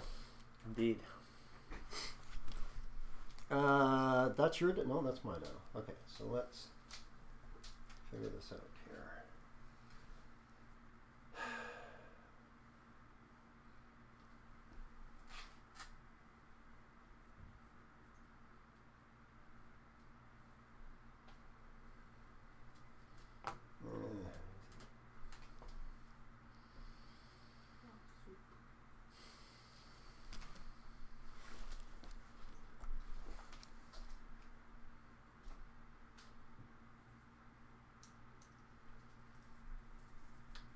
Indeed. That's your... No, that's mine now. Okay, so let's figure this out here.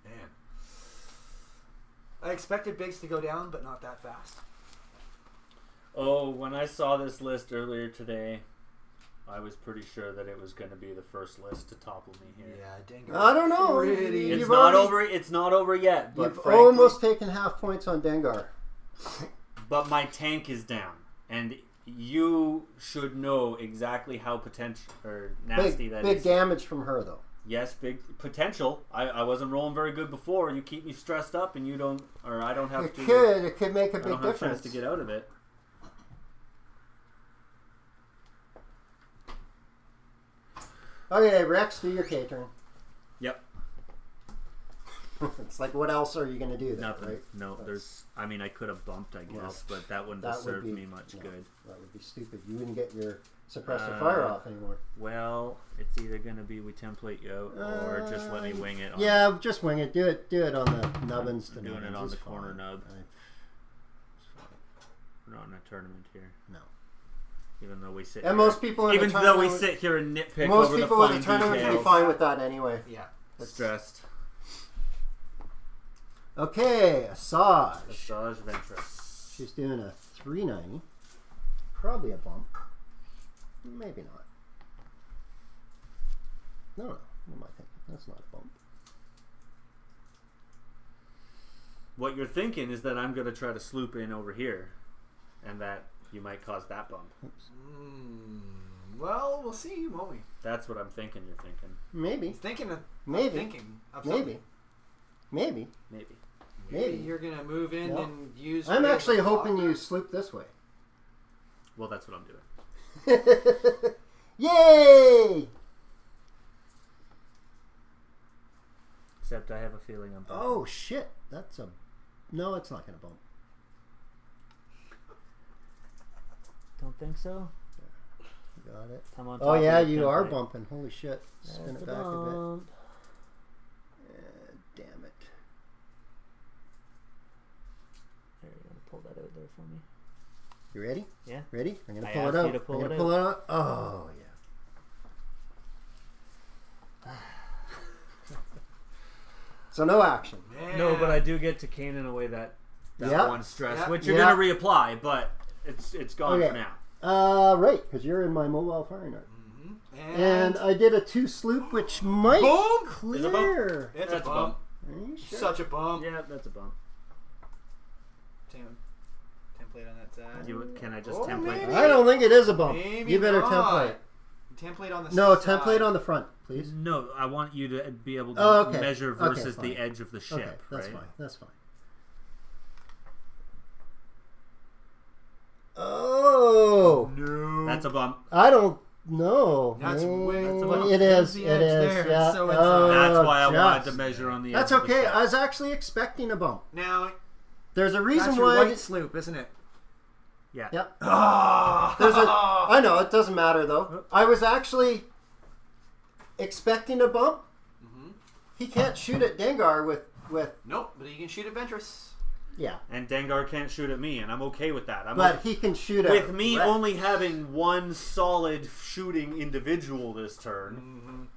Man. I expected Biggs to go down, but not that fast. Oh, when I saw this list earlier today, I was pretty sure that it was going to be the first list to topple me here. Yeah, Dengar. I don't know. Pretty. It's You've not already- over. It's not over yet. But You've frankly, almost taken half points on Dengar. But my tank is down, and you should know exactly how potential or nasty that is. Big damage from her, though. Yes, big potential. I wasn't rolling very good before. You keep me stressed up, and you don't, or I don't have It to. could make a I big don't have a difference. chance to get out of it. Okay, Rex, do your K turn. Yep. It's like, what else are you going to do then, Nothing. right? No, there's. I mean, I could have bumped, I guess, but that wouldn't That have would served be- me much no. good. That would be stupid. You wouldn't get your suppressor fire off anymore. Well, it's either going to be we template you out, or just let me wing it. Yeah, just wing it. Do it on the nubbins. I'm to doing it nubbins on is the corner fine. nub. It's fine. We're not in a tournament here. No. Even though we sit. And here, most people in even the though we tournament, sit here and nitpick most over people the in fine the tournament would be details. fine with that anyway. Yeah. Stressed. Okay, Asajj. Asajj Ventress. She's doing a 390. Probably a bump. Maybe not. No. What am I thinking? That's not a bump. What you're thinking is that I'm going to try to sloop in over here, and that you might cause that bump. Oops. Well, we'll see, won't we? That's what I'm thinking. You're thinking. Maybe. Thinking of Maybe. something. Maybe. Maybe. Maybe you're gonna move in No. and use. I'm Ray as actually a hoping blocker. you sloop this way. Well, that's what I'm doing. Yay! Except I have a feeling I'm. Oh shit! That's a. No, it's not gonna bump. Don't think so. Got it. I'm on Oh top of yeah, it, you don't are I? bumping. Holy shit! Spin That's it back a bit. bump. Damn it. There, you want to pull that out there for me? You ready? Yeah. Ready? I'm gonna I pull it asked out. you to pull I'm gonna it pull it out. Oh yeah. So no action. No, but I do get to Kanan away that Yep. one stress, Yep. which you're Yep. gonna reapply, but it's gone Okay. for now. Right, because you're in my mobile firing arc. And And I did a 2 sloop, which might boom! Is it a bump? clear. It's That's a a bump. Are you sure? Such a bump. Yeah, that's a bump. Template on that side. Can I just Oh, template? maybe. I don't think it is a bump. Maybe You better not. template. Template on the No, side. template on the front, please. No, I want you to be able to Oh, okay. measure Okay, versus the fine. edge of the ship, Okay, that's right? fine. That's fine. Oh, No. That's a bump. I don't know. That's way- That's a bump. It There's is. the It edge is. there, Yeah. so it's Oh, That's why I wanted to just. measure on the That's edge of the okay. ship. I was actually expecting a bump. Now, There's a reason that's your why. white sloop, isn't it? Yeah. Yep. Oh. There's a. I know it doesn't matter though. I was actually expecting a bump. He can't shoot at Dengar with. Nope, but you can shoot at Ventress. Yeah, And Dengar can't shoot at me, and I'm okay with that. I'm but okay. he can shoot at. With me Rex. only having one solid shooting individual this turn,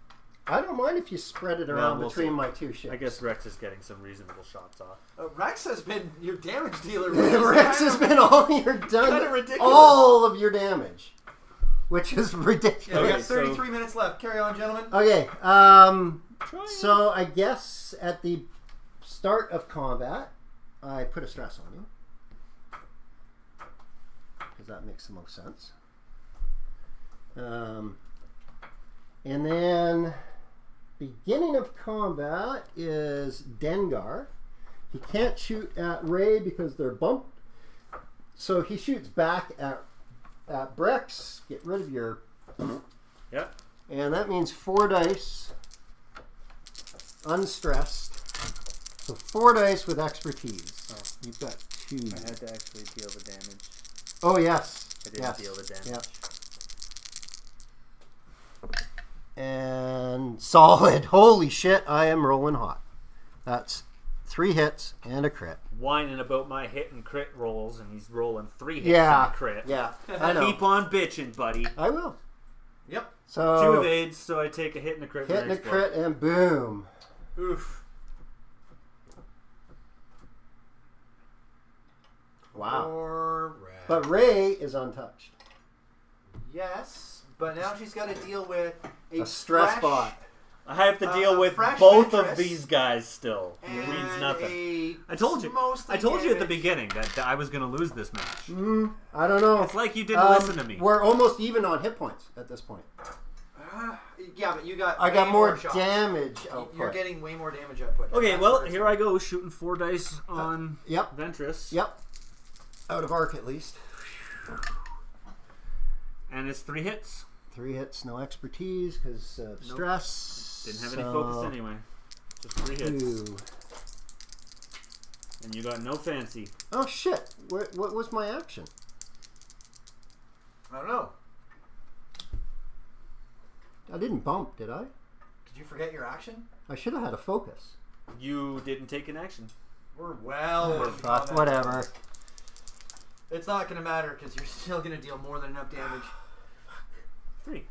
I don't mind if you spread it around we'll between see. my 2 ships. I guess Rex is getting some reasonable shots off. Rex has been your damage dealer. Rex has been all your done. Kinda ridiculous. All of your damage, which is Yeah, we ridiculous. got 33 minutes left. Carry on, gentlemen. Okay. So I guess at the start of combat, I put a stress on you. Because that makes the most sense. And then beginning of combat is Dengar. He can't shoot at Ray because they're bumped. So he shoots back at Brex. Get rid of your... Yep. And that means 4 dice. Unstressed. So 4 dice with expertise. Oh, you've got 2. I had to actually deal the damage. Oh, yes. I didn't yes. deal the damage. Yep. And solid. Holy shit, I am rolling hot. That's 3 hits and a crit. Whining about my hit and crit rolls, and he's rolling 3 hits Yeah. and a crit. Yeah. I know. Keep on bitching, buddy. I will. Yep. So 2 evades, so I take a hit and a crit. hit and a crit and boom. Oof. Wow. Or Rex. But Ray is untouched. Yes, but now she's got to deal with A stress fresh bot. I have to deal with fresh both Ventress of these guys still. It and means nothing. a I told you. mostly I told you at the damaged- beginning that I was going to lose this match. I don't know. It's like you didn't listen to me. We're almost even on hit points at this point. Yeah, but you got. I got way more shots. damage output. You're getting way more damage output. Okay, That's well, where it's here I go, shooting 4 dice on Yep. Ventress. Yep. Out of arc at least. And it's 3 hits. 3 hits, no expertise because of stress. Didn't have any focus anyway. Just 3 hits. 2. And you got no fancy. Oh shit! What was my action? I don't know. I didn't bump, did I? Did you forget your action? I should have had a focus. You didn't take an action. We're well. working on Fuck, that. whatever. It's not going to matter because you're still going to deal more than enough damage. 3.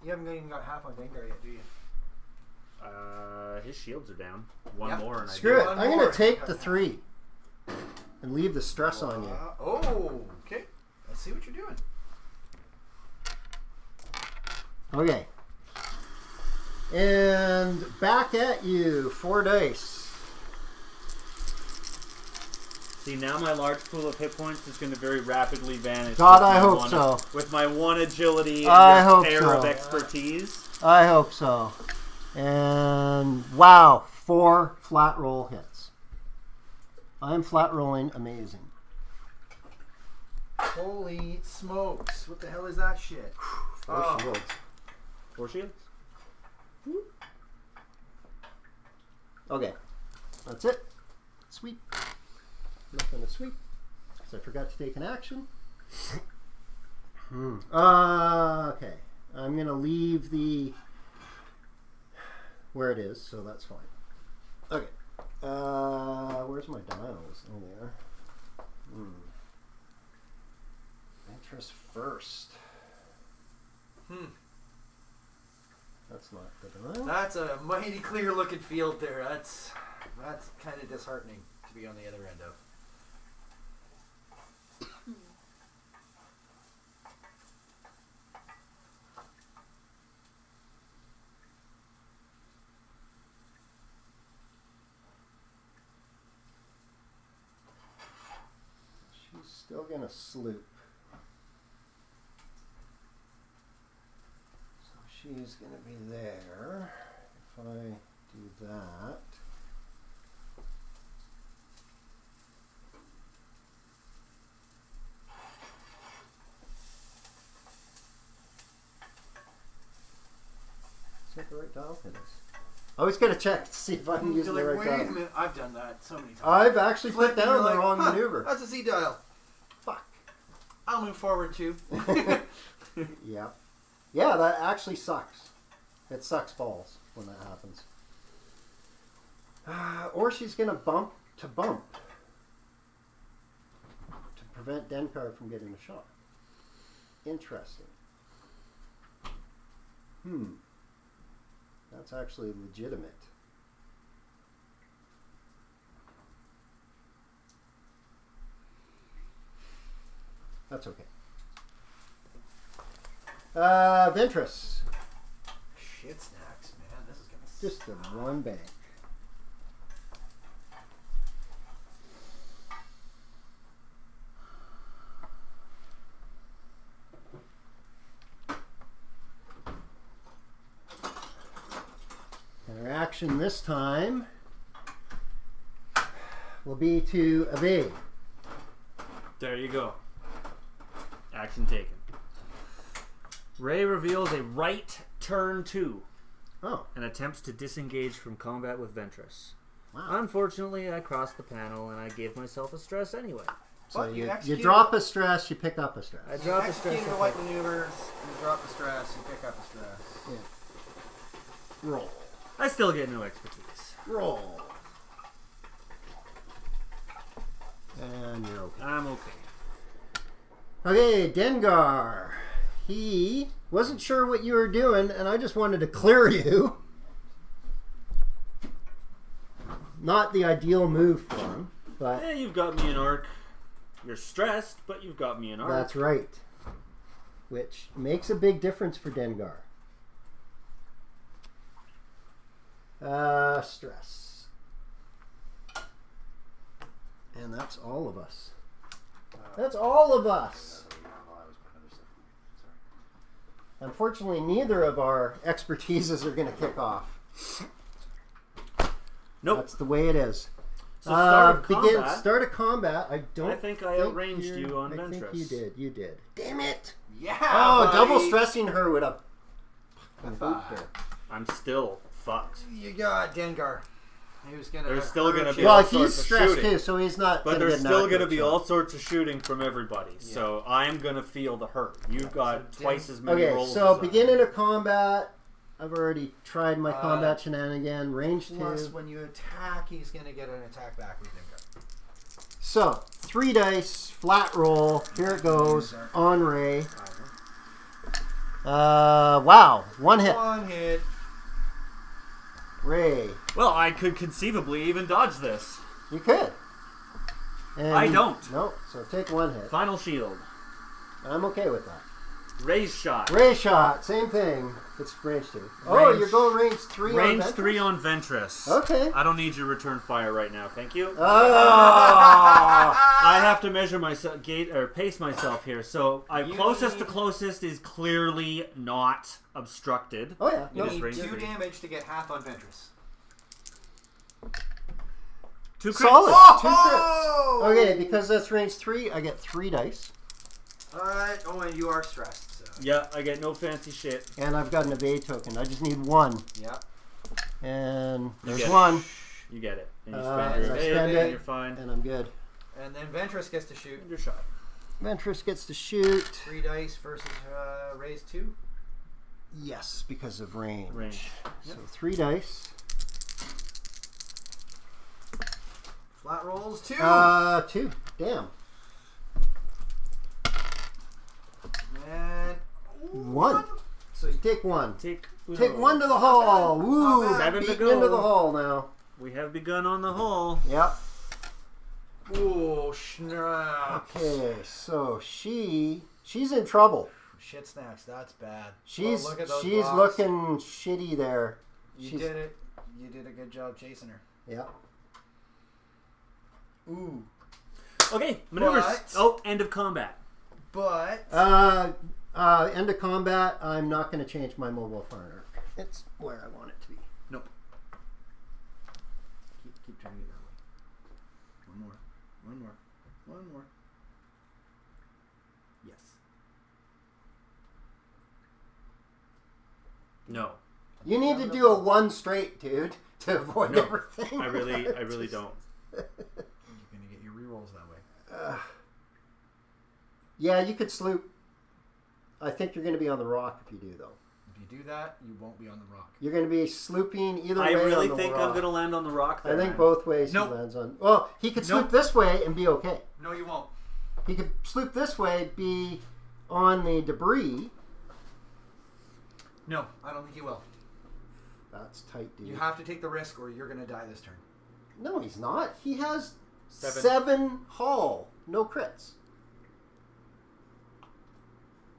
You haven't even got half on Dengar yet, do you? His shields are down. One Yep. more and Screw it. One I'm more. gonna take the 3 and leave the stress on you. Oh, okay. Let's see what you're doing. Okay. And back at you. 4 dice. See, now my large pool of hit points is going to very rapidly vanish. God, with I my hope one- so. With my 1 agility and I your hope pair so. of expertise. I hope so. And wow, 4 flat roll hits. I'm flat rolling amazing. Holy smokes. What the hell is that shit? 4 shields. 4 shields. Okay. That's it. Sweet. Nothing to sweep. Because I forgot to take an action. Okay. I'm going to leave the... where it is, so that's fine. Okay. Where's my dials? Oh, they are. Ventress first. That's not the dial. That's a mighty clear looking field there. That's kind of disheartening to be on the other end of. She's still gonna sloop. So she's gonna be there. If I do that. Is that the right dial for this? I always gotta check to see if I'm using the right Wait a dial. minute, I've done that so many times. I've actually put Flipped and down you're the wrong maneuver. That's a Z dial. Fuck. I'll move forward too. Yeah. Yeah, that actually sucks. It sucks balls when that happens. Or she's going to bump to prevent Dengar from getting a shot. Interesting. That's actually legitimate. That's okay. Ventress. Shit snacks, man. This is gonna Just the one bank. And our action this time will be to evade. There you go. Action taken. Ray reveals a right turn 2 Oh, and attempts to disengage from combat with Ventress. wow. Unfortunately, I crossed the panel and I gave myself a stress anyway. So But you you execute- drop a stress, you pick up a stress. I dropped a stress. execute the white maneuvers, you drop the stress, you pick up the stress. Roll. I still get no expertise. Roll. And you're okay. I'm okay. Okay, Dengar. He wasn't sure what you were doing, and I just wanted to clear you. Not the ideal move for him, but Yeah, you've got me an arc. You're stressed, but you've got me an arc. that's right. Which makes a big difference for Dengar. Stress. And that's all of us. That's all of us. Unfortunately, neither of our expertises are going to kick off. Nope. That's the way it is. So start a combat. I think I outranged you on Ventress. I think you did. Damn it! Yeah. Oh, buddy. double stressing her with a. I'm still fucked. You got Dengar. He was gonna. There's still gonna be. Well, all he's sorts of stressed shooting. too, so he's not. But there's still going to be shot. all sorts of shooting from everybody. Yeah. So I'm going to feel the hurt. You've got twice as many rolls. Okay, so as beginning of combat. I've already tried my combat shenanigan. Range 2. Plus, when you attack, he's going to get an attack back with Dengar. So, 3 dice, flat roll. Here it goes. On Ray. Wow. 1 hit. 1 hit. Ray. Well, I could conceivably even dodge this. You could. And I don't. No, so take 1 hit. Final shield. I'm okay with that. Raise shot. Ray shot, same thing. It's range 2. Oh, you're going range 3 on Range Ventress? 3 on Ventress. Okay. I don't need your return fire right now, thank you. Oh! I have to measure myself, pace myself here. So, closest to closest is clearly not obstructed. Oh, yeah. You It is need range 2 3. damage to get half on Ventress. 2 crits. Solid. Oh! 2 crits. Okay, because that's range 3, I get 3 dice. And you are stressed. So. Yeah, I get no fancy shit. And I've got an evade token. I just need 1. Yep. And there's get 1. You get it. And you I spend your spend evade, it. and you're fine. And I'm good. And then Ventress gets to shoot. Your shot. Ventress gets to shoot. 3 dice versus raise 2. Yes, because of range. So Yep. 3 dice. Flat rolls 2. 2. Damn. And 1. So you take 1. Take 1 to the hall. Woo! Not bad. 7 to Beating go. into the hall now. We have begun on the hole. Yep. ooh, snap. Okay, so she's in trouble. Shit snacks. That's bad. She's look at those she's blocks. looking shitty there. You did it. You did a good job chasing her. Yep. Ooh. Okay, maneuvers. But- End of combat. But End of combat. I'm not going to change my mobile fire arc. It's where I want it to be. nope. Keep turning it that way. One more. Yes. No, You need to do a 1 straight, dude, to avoid No. everything. I really don't. You're gonna get your rerolls that way. Yeah, you could sloop. I think you're going to be on the rock if you do, though. If you do that, you won't be on the rock. You're going to be slooping either I way really on the think rock. I'm going to land on the rock I there. think both ways Nope. he lands on. Well, he could sloop Nope. this way and be okay. No, you won't. He could sloop this way, be on the debris. No, I don't think you will. That's tight, dude. You have to take the risk, or you're gonna die this turn. No, he's not. He has 7. 7 hull. No crits.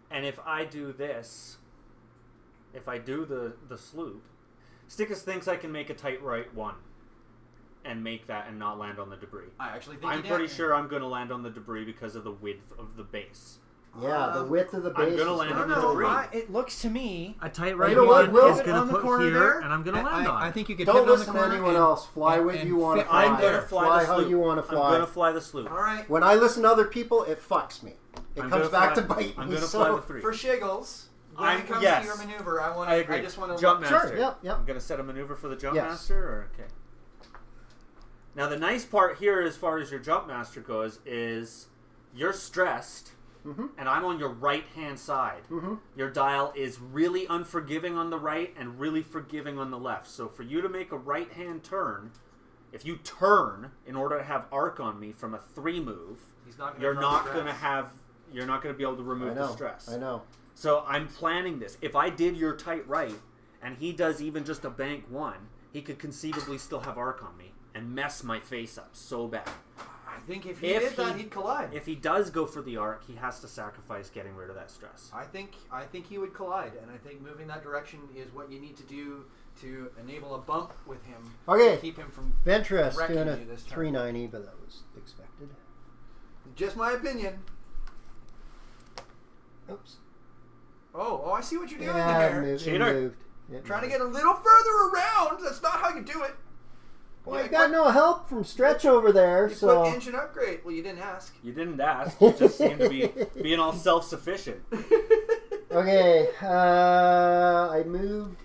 And if I do this, if I do the sloop, Stickus thinks I can make a tight right 1 and make that and not land on the debris. I actually think I'm you did. pretty sure I'm going to land on the debris because of the width of the base. Yeah, the width of the base. I'm gonna is land gonna on the be debris. big. It looks to me. A tight You right know what, one Will? is going to put here, and I'm going to land on. I think you could Don't pivot on the listen to corner anyone and- else. Fly what and you want to fit fly. I'm going to fly the how sloop. you want to I'm fly. going to fly the sloop. All right. When I listen to other people, it fucks me. It I'm comes gonna back fly- to bite I'm me. going to so- fly the 3. For shiggles, when it comes yes. to your maneuver, I agree. I just want to Jumpmaster. Sure, yep. I'm going to set a maneuver for the Jumpmaster, Yes. or okay. Now the nice part here, as far as your Jumpmaster goes, is you're stressed, and I'm on your right-hand side. Your dial is really unforgiving on the right and really forgiving on the left. So for you to make a right-hand turn, if you turn in order to have arc on me from a 3 move, you're not going to be able to remove the stress. I know. So I'm planning this. If I did your tight right, and he does even just a bank 1, he could conceivably still have arc on me and mess my face up so bad. think if he did that, he'd collide. If he does go for the arc, he has to sacrifice getting rid of that stress. I think he would collide, and I think moving that direction is what you need to do to enable a bump with him. Okay. To keep him from Ventress wrecking doing a you this turn. 390, but that was expected. Just my opinion. Oops. Oh, I see what you're doing Yeah, there. it moved. Trying to get a little further around. That's not how you do it. Well, I got no help from Stretch over there, You so... put engine upgrade. Well, you didn't ask. You didn't ask. You just seem to be being all self-sufficient. Okay, I moved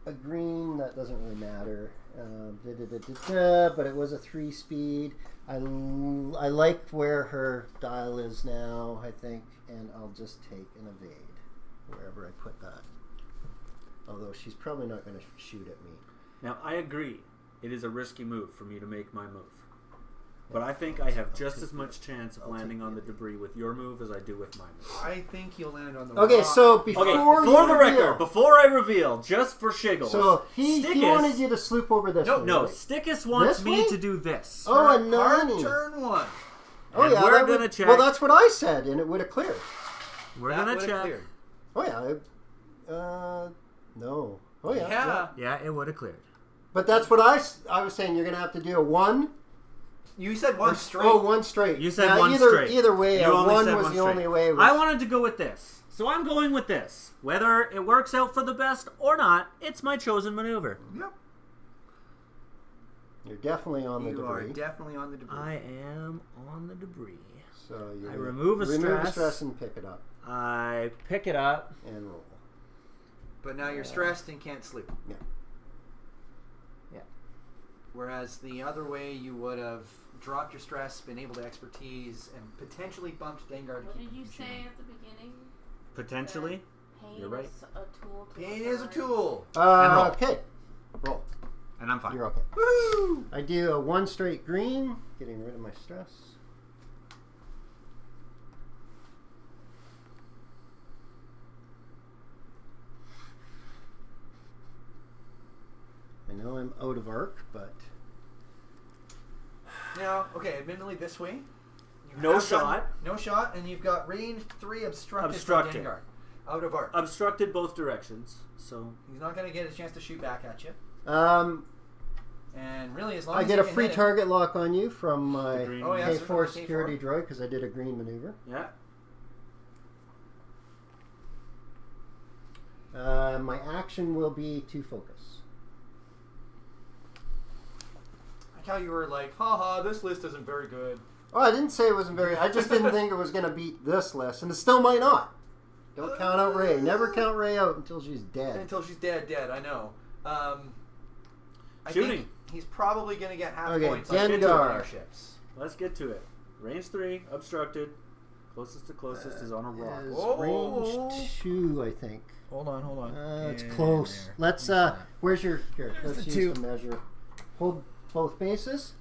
a green. That doesn't really matter. But it was a 3-speed. I like where her dial is now, I think, and I'll just take an evade wherever I put that. Although she's probably not going to shoot at me. Now, I agree. It is a risky move for me to make my move. But I think I have just as much chance of landing on the debris with your move as I do with my move. I think you'll land on the Okay, rock. so before the record, before I reveal, just for shiggles. So he wanted you to sloop over this way. No, right? Stickus wants This me way? to do this. Oh, a Hard 90. turn 1. Oh, And yeah, we're that gonna would- check. Well, that's what I said, and it would have cleared. We're That going to would've check. cleared. Oh, yeah. No. Oh, yeah. Yeah. Yeah, it would have cleared. But that's what I was saying. You're going to have to do a 1. You said one straight. Oh, 1 straight. You said Yeah, one either, straight. Either way, You a only 1 said was one the straight. only way. I wanted to go with this. So I'm going with this. Whether it works out for the best or not, it's my chosen maneuver. Yep. You're definitely on the You debris. are definitely on the debris. I am on the debris. So you I remove a stress. stress and pick it up I pick it up. and roll. But now you're stressed and can't sleep. Yeah. Yeah. Whereas the other way, you would have dropped your stress, been able to expertise, and potentially bumped Dengar. What did you say at the beginning? Potentially. Pain You're right. is a tool. To Pain is a avoid? tool. roll. Okay. Roll. And I'm fine. You're okay. Woo! I do a 1 straight green, getting rid of my stress. I know I'm out of arc, but Now, okay, admittedly this way. You No have shot. No shot, and you've got range 3 obstructed. Obstructed. From Dengar. Out of arc. Obstructed both directions. So He's not going to get a chance to shoot back at you. And really, as long I as get you a can free hit him- target lock on you from my The green Oh, yeah, so K4 K4. security droid because I did a green maneuver. yeah. My action will be to focus. Like how you were like, haha, this list isn't very good. Oh, I didn't say it wasn't very. I just didn't think it was going to beat this list, and it still might not. Don't count out Ray. Never count Ray out until she's dead. Until she's dead, I know. I Shooting. think he's probably going to get half Okay, points on two Dengar. airships. Let's get to it. Range 3, obstructed. Closest to closest is on a rock. Is Oh. range 2, I think. Hold on. It's close. there. Let's. Where's your? Here, let's the use two. the measure. Hold both bases.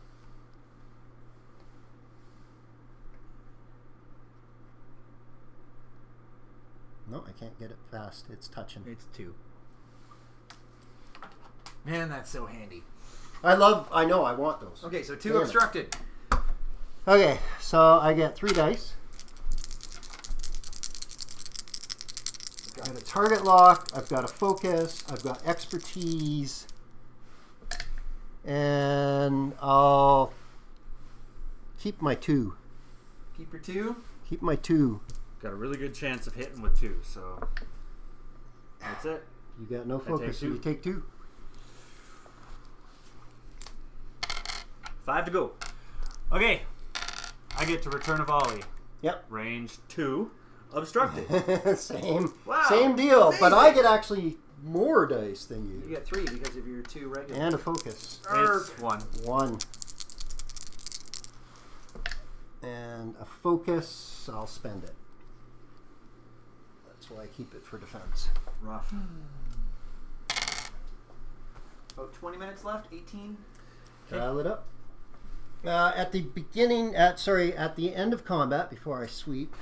No, I can't get it fast. It's touching. It's 2. Man, that's so handy. I know. I want those. Okay, so 2 Damn it. obstructed. Okay, so I get 3 dice. I've got a target lock. I've got a focus. I've got expertise. And I'll keep my 2. Keep your 2. Keep my 2. Got a really good chance of hitting with 2, so that's it. You got no take focus, so 2. you take 2. 5 to go. Okay. I get to return a volley. Yep. Range 2, obstructed. Same. Wow, Same deal. amazing. But I get actually more dice than You you. get 3 because of your 2 regular. And a focus. It's 1. 1. And a focus. I'll spend it. That's why I keep it for defense. Rough. About 20 minutes left. 18. Dial it up. At the beginning, at the end of combat, before I sweep,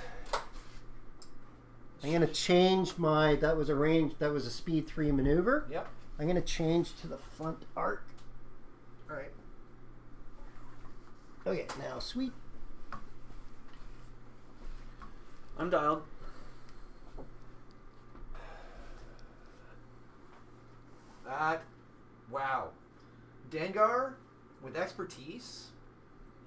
I'm going to change my. That was a speed 3 maneuver. Yep. I'm going to change to the front arc. All right. Okay, now sweet. I'm dialed. Wow. Dengar with expertise?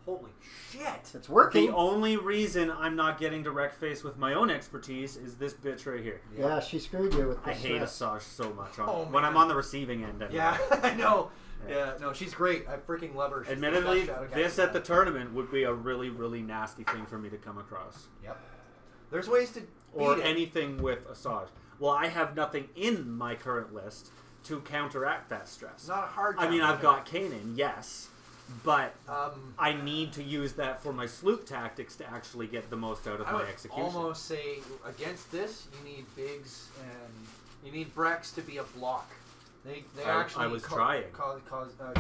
Holy shit. It's working. The only reason I'm not getting direct face with my own expertise is this bitch right here. Yeah, she screwed you with I this. hate Asajj so much when man. I'm on the receiving end. Yeah, I know. Yeah, no, she's great. I freaking love her. She's the Admittedly, best Shadowcast this at the ever. tournament would be a really, really nasty thing for me to come across. Yep. There's ways to Or beat it. anything with Asajj. Well, I have nothing in my current list to counteract that stress. It's not a hard I mean, counter, I've got Kanan, yes, but Um, I need to use that for my sloop tactics to actually get the most out of I my would execution. almost say against this, you need Biggs and you need Brex to be a block. They actually I was trying.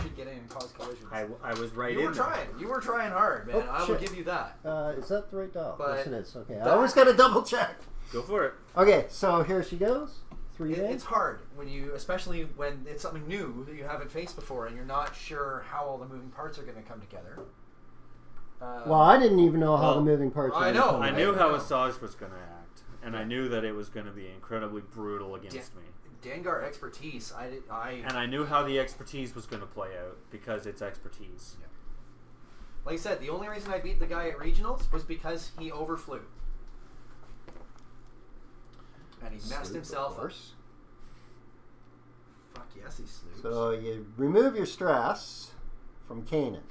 Should get in and cause collisions. I was right you in were there. trying. You were trying hard, man. Oh, I will shit. give you that. Is that the right dial? But Yes, it is. Okay, I that- always got to double check. Go for it. Okay, so here she goes. 3 days. It's hard when you, especially when it's something new that you haven't faced before, and you're not sure how all the moving parts are going to come together. Well, I didn't even know how well, the moving parts. I were know. coming I out. knew how know. Asajj was going to act, and I knew that it was going to be incredibly brutal against me. Dengar expertise. And I knew how the expertise was going to play out because it's expertise. Like I said, the only reason I beat the guy at regionals was because he overflew. And he messed Sloop, himself of up. course. Fuck yes, he sloops. So you remove your stress from Kanan.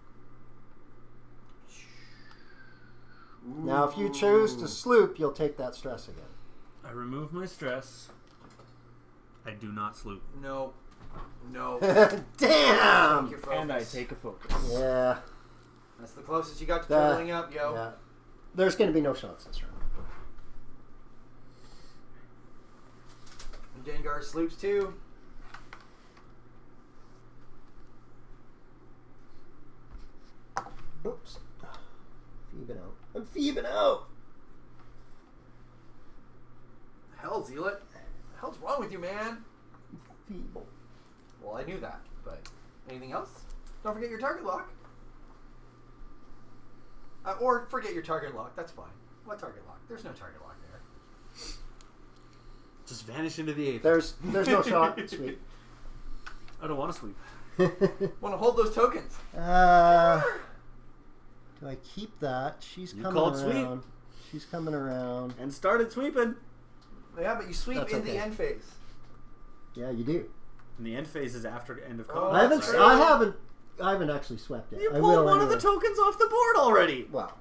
Now, if you choose to sloop, you'll take that stress again. I remove my stress. I do not sloop. No. No. Damn! Take your focus. And I take a focus. Yeah. That's the closest you got to That- tripling up, yo. Yeah. There's going to be no shots this round. And Dengar sloops too. Oops. Phoebing out. I'm phoebing out! Hell, Zeellott. What the hell's wrong with you, man? Feeble. Well, I knew that, but anything else? Don't forget your target lock. Or forget your target lock. That's fine. What target lock? There's no target lock there. Just vanish into the eighth. There's no shot. Sweet. I don't want to sweep. Want to hold those tokens? Do I keep that? She's You coming called sweep. around. She's coming around. And started sweeping. Yeah, but you sweep That's in the okay. end phase. Yeah, you do. And the end phase is after end of Oh, combat. that's right? right. I haven't actually swept it. You I pulled will one of the anyway. tokens off the board already. Well,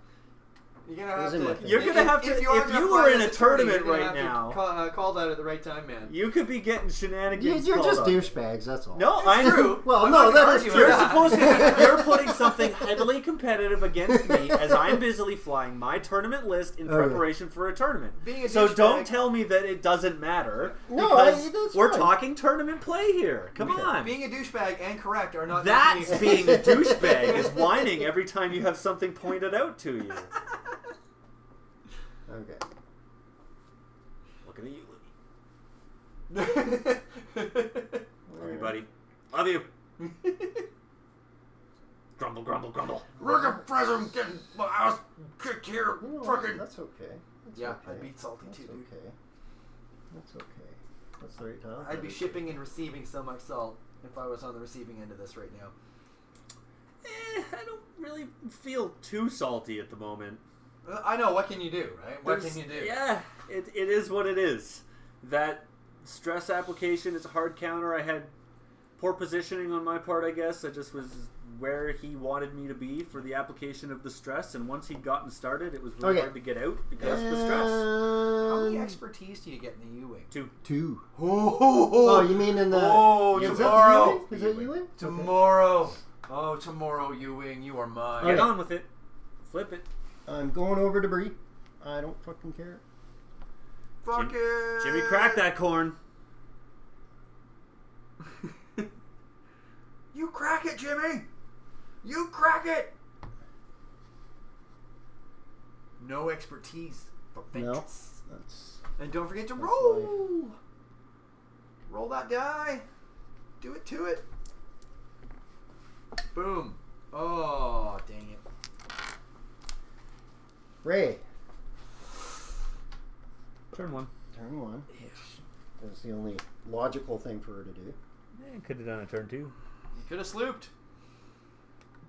You're gonna It was have in my to. face. You're gonna have to- are if gonna you fly were in as a attorney, tournament you're gonna right have to now- call that at the right time, man. You could be getting shenanigans. you're called just on. douchebags. That's all. No, I know. True. Well, I'm no, not gonna that is argue true. with You're that. supposed to. You're putting something heavily competitive against me as I'm busily flying my tournament list in Okay. preparation for a tournament. Being a So douchebag- don't tell me that it doesn't matter. No, because that's we're fine. talking tournament play here. Come Okay. on. Being a douchebag and correct are not. That's mutually being a exclusive. douchebag is whining every time you have something pointed out to you. Okay. Looking at you, Love you, buddy. Love you. Grumble, grumble, grumble. Look at President getting my ass kicked here. You know what? Fucking. That's okay. That's Yeah, okay. I'd beat Salty That's too, dude. okay. That's okay. That's the right time. I'd be shipping and receiving so much salt if I was on the receiving end of this right now. I don't really feel too salty at the moment. I know. What can you do, right? What There's- can you do? Yeah, it is what it is. That stress application is a hard counter. I had poor positioning on my part, I guess. I just was where he wanted me to be for the application of the stress, and once he'd gotten started, it was really Okay. hard to get out because of the stress. How many And expertise do you get in the U-wing? 2. Oh, you mean in the? Oh, is tomorrow. that the U-wing? Is that U-wing? Tomorrow. Oh, tomorrow, U-wing, you are mine. Get Okay. on with it. Flip it. I'm going over debris. I don't fucking care. Fuck it. Jimmy, crack that corn. You crack it, Jimmy. You crack it. No expertise for No, Ventress. that's And don't forget to That's roll. Roll that die. Do it to it. Boom. Oh, dang it. Ray. Turn 1. Turn 1, which is the only logical thing for her to do. Could have done a turn 2. You could have slooped.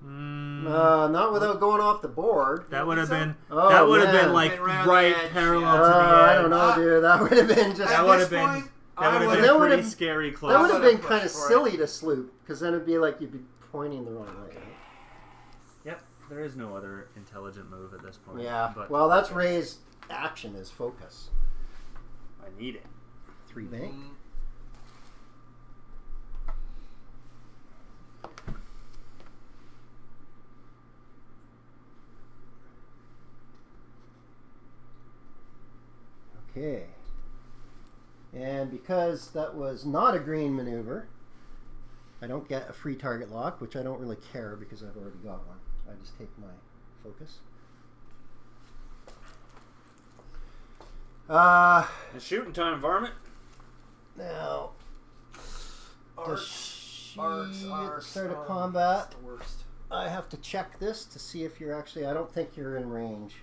Not without going off the board. That would have been. Oh, that would have man. been like Been around right the edge, parallel yeah. to the edge. I don't know, dude. That would have been just. That At would this have been. point, That I would have would've- been That would've- pretty scary close. That would have would've been kind of pushed for silly to sloop, because then it'd be like you'd be pointing the wrong way. Right? Yep. There is no other intelligent move at this point. Yeah. But Well, that's Ray's action is focus. I need it. 3 bank. Okay. And because that was not a green maneuver, I don't get a free target lock, which I don't really care because I've already got one. I just take my focus. It's shooting time, varmint. Now, does she, at the arcs, start of oh, combat, that's the worst. I have to check this to see if you're actually, I don't think you're in range.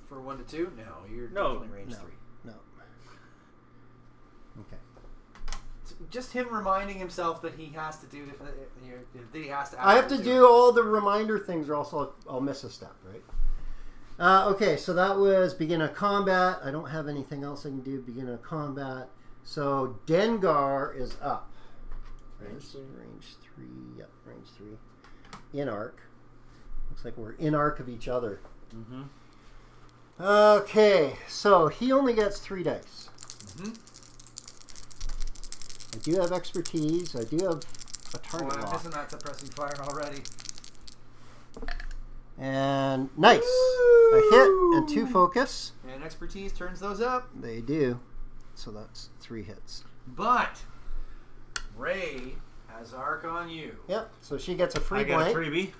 For 1 to 2? No, you're No. definitely range No. 3. No. Okay. It's just him reminding himself that he has to do that he has to. I have to actually do all the reminder things or else I'll miss a step, right? Okay, so that was begin of combat. I don't have anything else I can do begin of combat. So Dengar is up. Range 3. Range 3. Yep, range 3. In arc. Looks like we're in arc of each other. Mm-hmm. Okay, so he only gets 3 dice. I do have expertise. I do have a target I'm lock. missing that suppressing fire already. And nice. A hit and 2 focus. And expertise turns those up. They do. So that's 3 hits. But Ray has arc on you. Yep. So she gets a free I got a blank. freebie.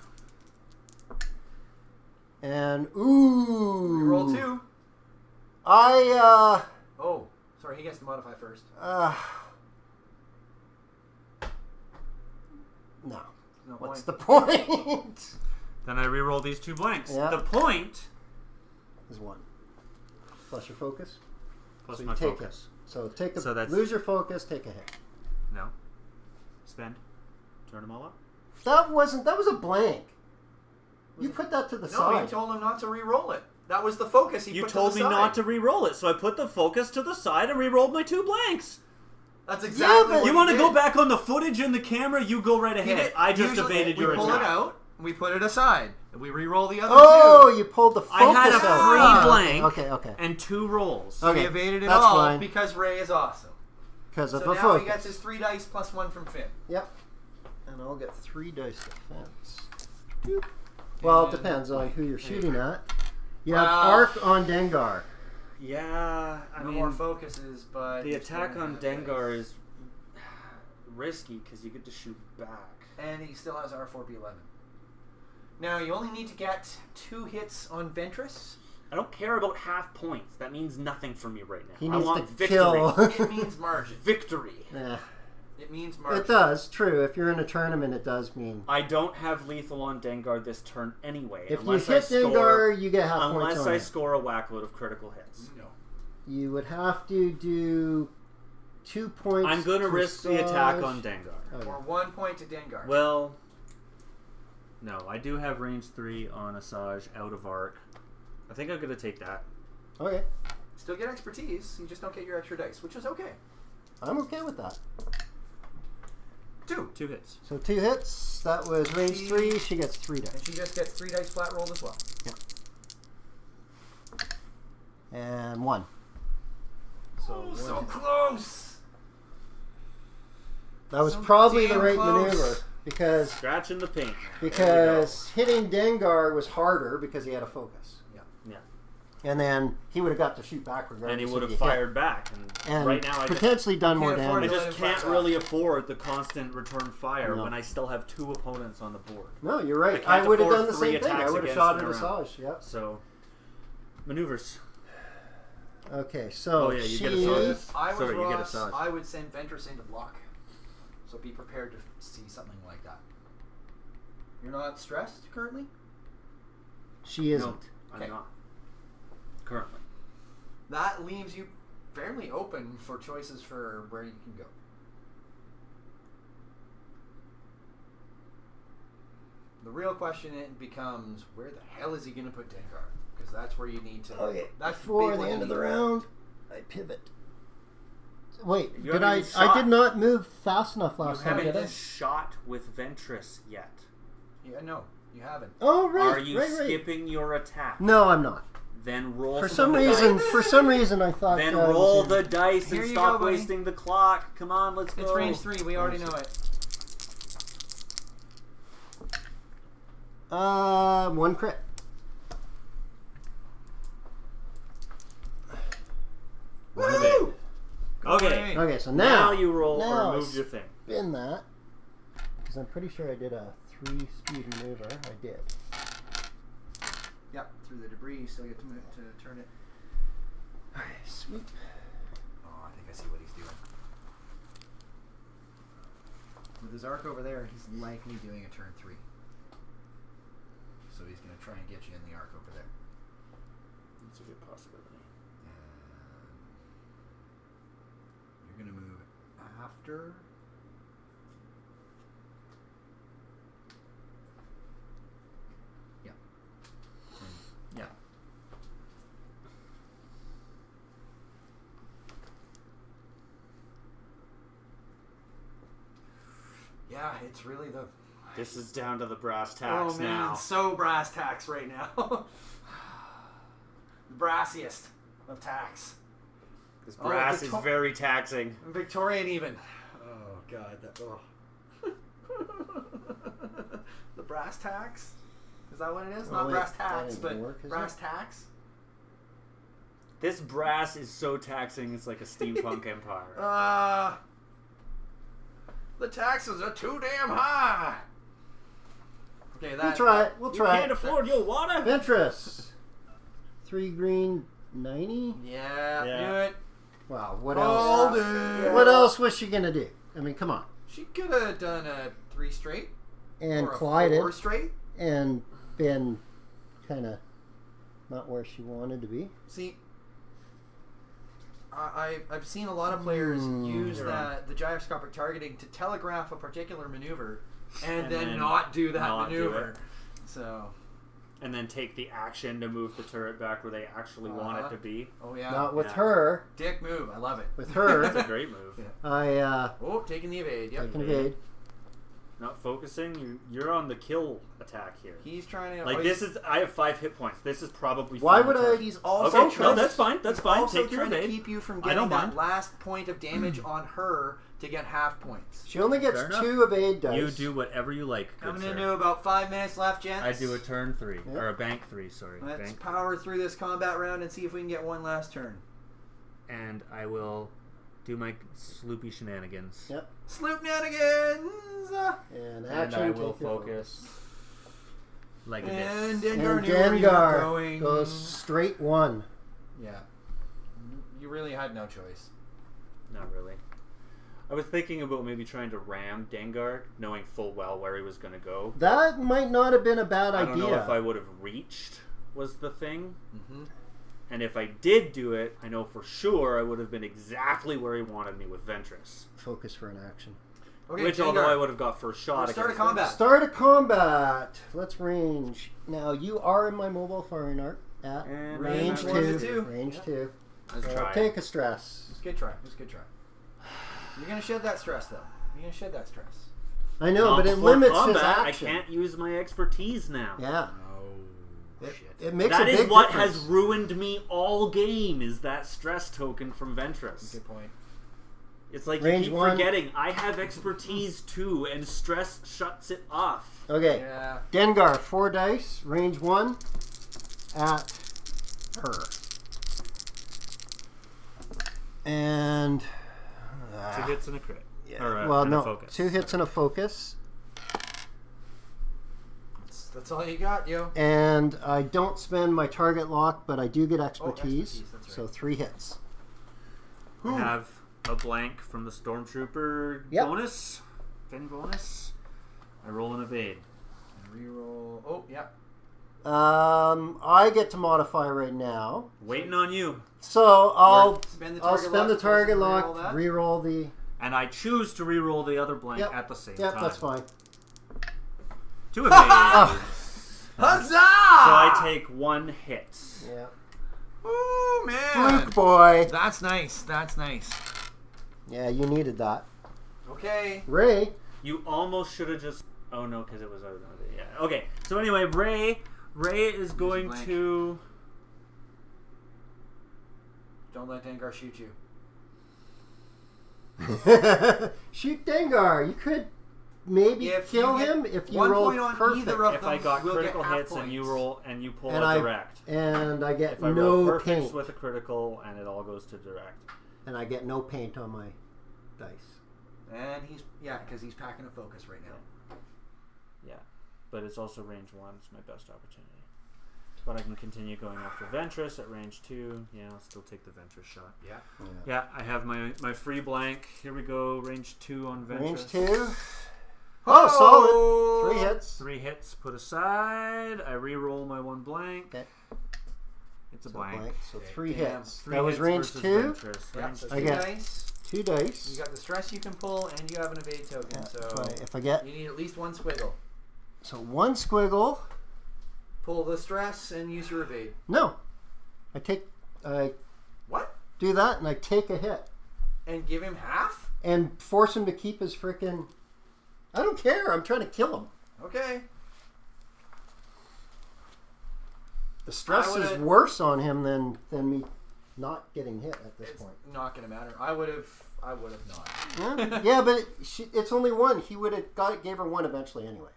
And ooh. Roll 2. I Oh, sorry, he gets to modify first. no. No What's point. the point? Then I re-roll these 2 blanks. Yeah. The point Is 1. Plus your focus. plus So you my take focus. So take a So that's- lose your focus, take a hit. No. Spend. Turn them all up. That was a blank. You put that to the No, side. you told him not to re-roll it. That was the focus he You put told to me the side. not to re-roll it, so I put the focus to the side and re-rolled my 2 blanks. That's exactly but- what You he want to did. go back on the footage and the camera? You go right He ahead. did. I just Usually evaded your we pull attack. it out, we put it aside, and we re-roll the other Oh, two. you pulled the focus I had a out. free Ah, blank. Okay. And 2 rolls. Okay, We evaded it that's all fine. because Ray is awesome. Because of So a now focus. he gets his 3 dice plus 1 from Finn. Yep. And I'll get 3 dice defense. Well, it depends on who you're shooting at. You have arc on Dengar. Yeah, I No mean, more focuses, but the he's attack gonna on have Dengar dice. is risky because you get to shoot back. And he still has R4B11. Now you only need to get 2 hits on Ventress. I don't care about half points. That means nothing for me right now. He I needs want to victory. kill. It means margin. Victory. Eh, It means margin. it does, true. If you're in a tournament, it does mean. I don't have lethal on Dengar this turn anyway. If you unless hit I score, Dengar, you get half points unless on I it. score a whackload of critical hits. No. You would have to do 2 points. I'm going to risk the attack on Dengar. Okay. Or 1 point to Dengar. Well, no, I do have range 3 on Asajj out of arc. I think I'm going to take that. Okay. Still get expertise, you just don't get your extra dice, which is okay. I'm okay with that. 2. 2 hits. So 2 hits. That was range 3. She gets 3 dice. And she just gets 3 dice flat rolled as well. And 1. So, so close! That was So probably the damn right close. maneuver because Scratching the paint. hitting Dengar was harder because he had a focus. Yeah. And then he would have got to shoot back regardless. And he if would have hit. fired back. And right now I just, potentially done more can't afford I damage. it. just can't really afford the constant return fire No. when I still have 2 opponents on the board. No, you're right. I I can't would have afford done the 3 same thing. I attacks would have against shot in at a round. Asajj. Yep. So, maneuvers. Okay, so Oh, yeah, you she get is. Asajj. I was Sorry, you get Ross, Asajj. I would send Ventress into block. So be prepared to see something like that. You're not stressed currently? She isn't. No, I'm Okay. not. that leaves you fairly open for choices for where you can go. The real question it becomes, where the hell is he going to put Dengar? Because that's where you need to... Okay, that's before big the one end of the you need. round, I pivot. Wait, You did haven't I? even I shot. did not move fast enough You last time, haven't did I? shot with Ventress yet. Yeah, no, you haven't. Oh, right. Are you right. skipping your attack? No, I'm not. Then roll For some some reason, dice. I thought. Then I was roll in- the dice Here and you stop go, buddy. wasting the clock. Come on, let's go. It's range 3. We already know it. 1 crit. One of eight. Go Okay. away. Okay, so Now now you roll now or move your thing. spin that because I'm pretty sure I did a 3-speed maneuver. I did. Yep, through the debris, you still get to turn it. Okay, sweep. Oh, I think I see what he's doing. With his arc over there, he's likely doing a turn 3. So he's going to try and get you in the arc over there. That's a good possibility. You're going to move after. Yeah. Yeah. Yeah, it's really the... This is down to the brass tacks oh man, now. so brass tacks right now. The brassiest of tacks. This Oh, brass the is to- very taxing. Victorian even. Oh god, that. Oh. The brass tacks. Is that what it is? Oh, Not wait, brass that tacks, ain't but gonna work, is brass it? tacks. This brass is so taxing, it's like a steampunk empire. The taxes are too damn high. Okay, that. We'll try it. We'll You try can't it. afford your water? Ventress. 3 green, 90. Yeah, Yeah. knew it. Wow. What Hold else? it. What else was she gonna do? I mean, come on. She could have done a 3 straight. And or a collided 4 straight. and been kind of not where she wanted to be. See, I've seen a lot of players use You're on. the gyroscopic targeting to telegraph a particular maneuver and, And then then not do that not do maneuver. it. So, And then take the action to move the turret back where they actually want it to be. oh yeah. Not with Yeah. her. Dick move. I love it. With That's a her, great move. I Oh, taking the evade. Yep. I can evade. Not focusing, you're on the kill attack here. He's trying to... Like oh, this he's- is, I have 5 hit points. This is probably. Why fun would to I- target. He's also Okay, trying no, that's fine. That's fine. also Take your trying to evade. keep you from I getting don't that mind. last point of damage on her to get half points. She only gets Fair enough. 2 evade dice. You do whatever you like. Good Coming sir. into about 5 minutes left, gents. I do a turn 3 Yeah. or a bank 3. Sorry, Let's bank. power through this combat round and see if we can get one last turn. And I will do my sloopy shenanigans. Yep. Sloopnanigans! And And action. I will take your focus like And this. Dengar And knew where you were Dengar going. goes straight 1. Yeah. You really had no choice. Not really. I was thinking about maybe trying to ram Dengar, knowing full well where he was going to go. That might not have been a bad I idea. don't know if I would have reached, was the thing. Mm-hmm. And if I did do it, I know for sure I would have been exactly where he wanted me with Ventress. Focus for an action. Okay, Which, Dengar, although I would have got first shot let's start a against him. combat. Start a combat. Let's range. Now you are in my mobile firing arc at And range I'm at 2. range two. Range Yeah. 2. Let's So try it. take a stress. It's a good try. It's a good try. You're going to shed that stress, though. You're going to shed that stress. I know, Not but it before limits combat, his I action. can't use my expertise now. Yeah. Oh, shit. It makes That a is big what difference. has ruined me all game, is that stress token from Ventress. Good point. It's like Range you keep 1. forgetting, I have expertise too, and stress shuts it off. Okay. Yeah. Dengar, 4 dice, range 1 at her. And 2 hits and a crit. yeah, Or well, and a no, focus. 2 hits and a focus. That's all you got, yo. And I don't spend my target lock, but I do get expertise. expertise, that's right. So 3 hits. I have a blank from the Stormtrooper Yep. bonus. Fin bonus. I roll an evade. And reroll. Oh, yeah. I get to modify right now. Waiting on you. So I'll Spend the I'll target spend the lock, target reroll lock, that. reroll the. And I choose to re-roll the other blank Yep. at the same Yep, time. that's fine. 2 evades. Huzzah! So I take 1 hit. Yeah. Ooh, man. Fluke boy. That's nice. That's nice. Yeah, you needed that. Okay. Ray. You almost should have just... Oh, no, because it was... Yeah. Okay, so anyway, Ray is going blank. to... Don't let Dengar shoot you. Shoot Dengar. You could maybe If kill you get him if you 1 roll point on perfect. either of If I got we'll get critical half hits and you points. roll and you pull And a I- direct. And I get If I roll no perfects paint. with a critical and it all goes to direct. And I get no paint on my dice. And he's because he's packing a focus right now. Yeah, but it's also range 1. It's my best opportunity. But I can continue going after Ventress at range 2. Yeah, I'll still take the Ventress shot. Yeah. Yeah, I have my free blank. Here we go. Range 2 on Ventress. Range 2. Oh, solid. 3 hits. 3 hits put aside. I re-roll my 1 blank. Okay. It's a So blank. So 3 Damn. hits. 3 That was hits range versus 2. Ventress. Yeah, Range so I 2 get- dice. 2 dice. You got the stress you can pull, and you have an evade token. Yeah, So if I get you need at least 1 squiggle. so 1 squiggle. Pull the stress and use your evade. No, I What? do that and I take a hit And give him half? and force him to keep his freaking. I don't care. I'm trying to kill him. Okay. The stress I is would've- worse on him than me not getting hit at this It's point. not going to matter. I would have not. Yeah, but it's only 1. He would have gave her 1 eventually anyway.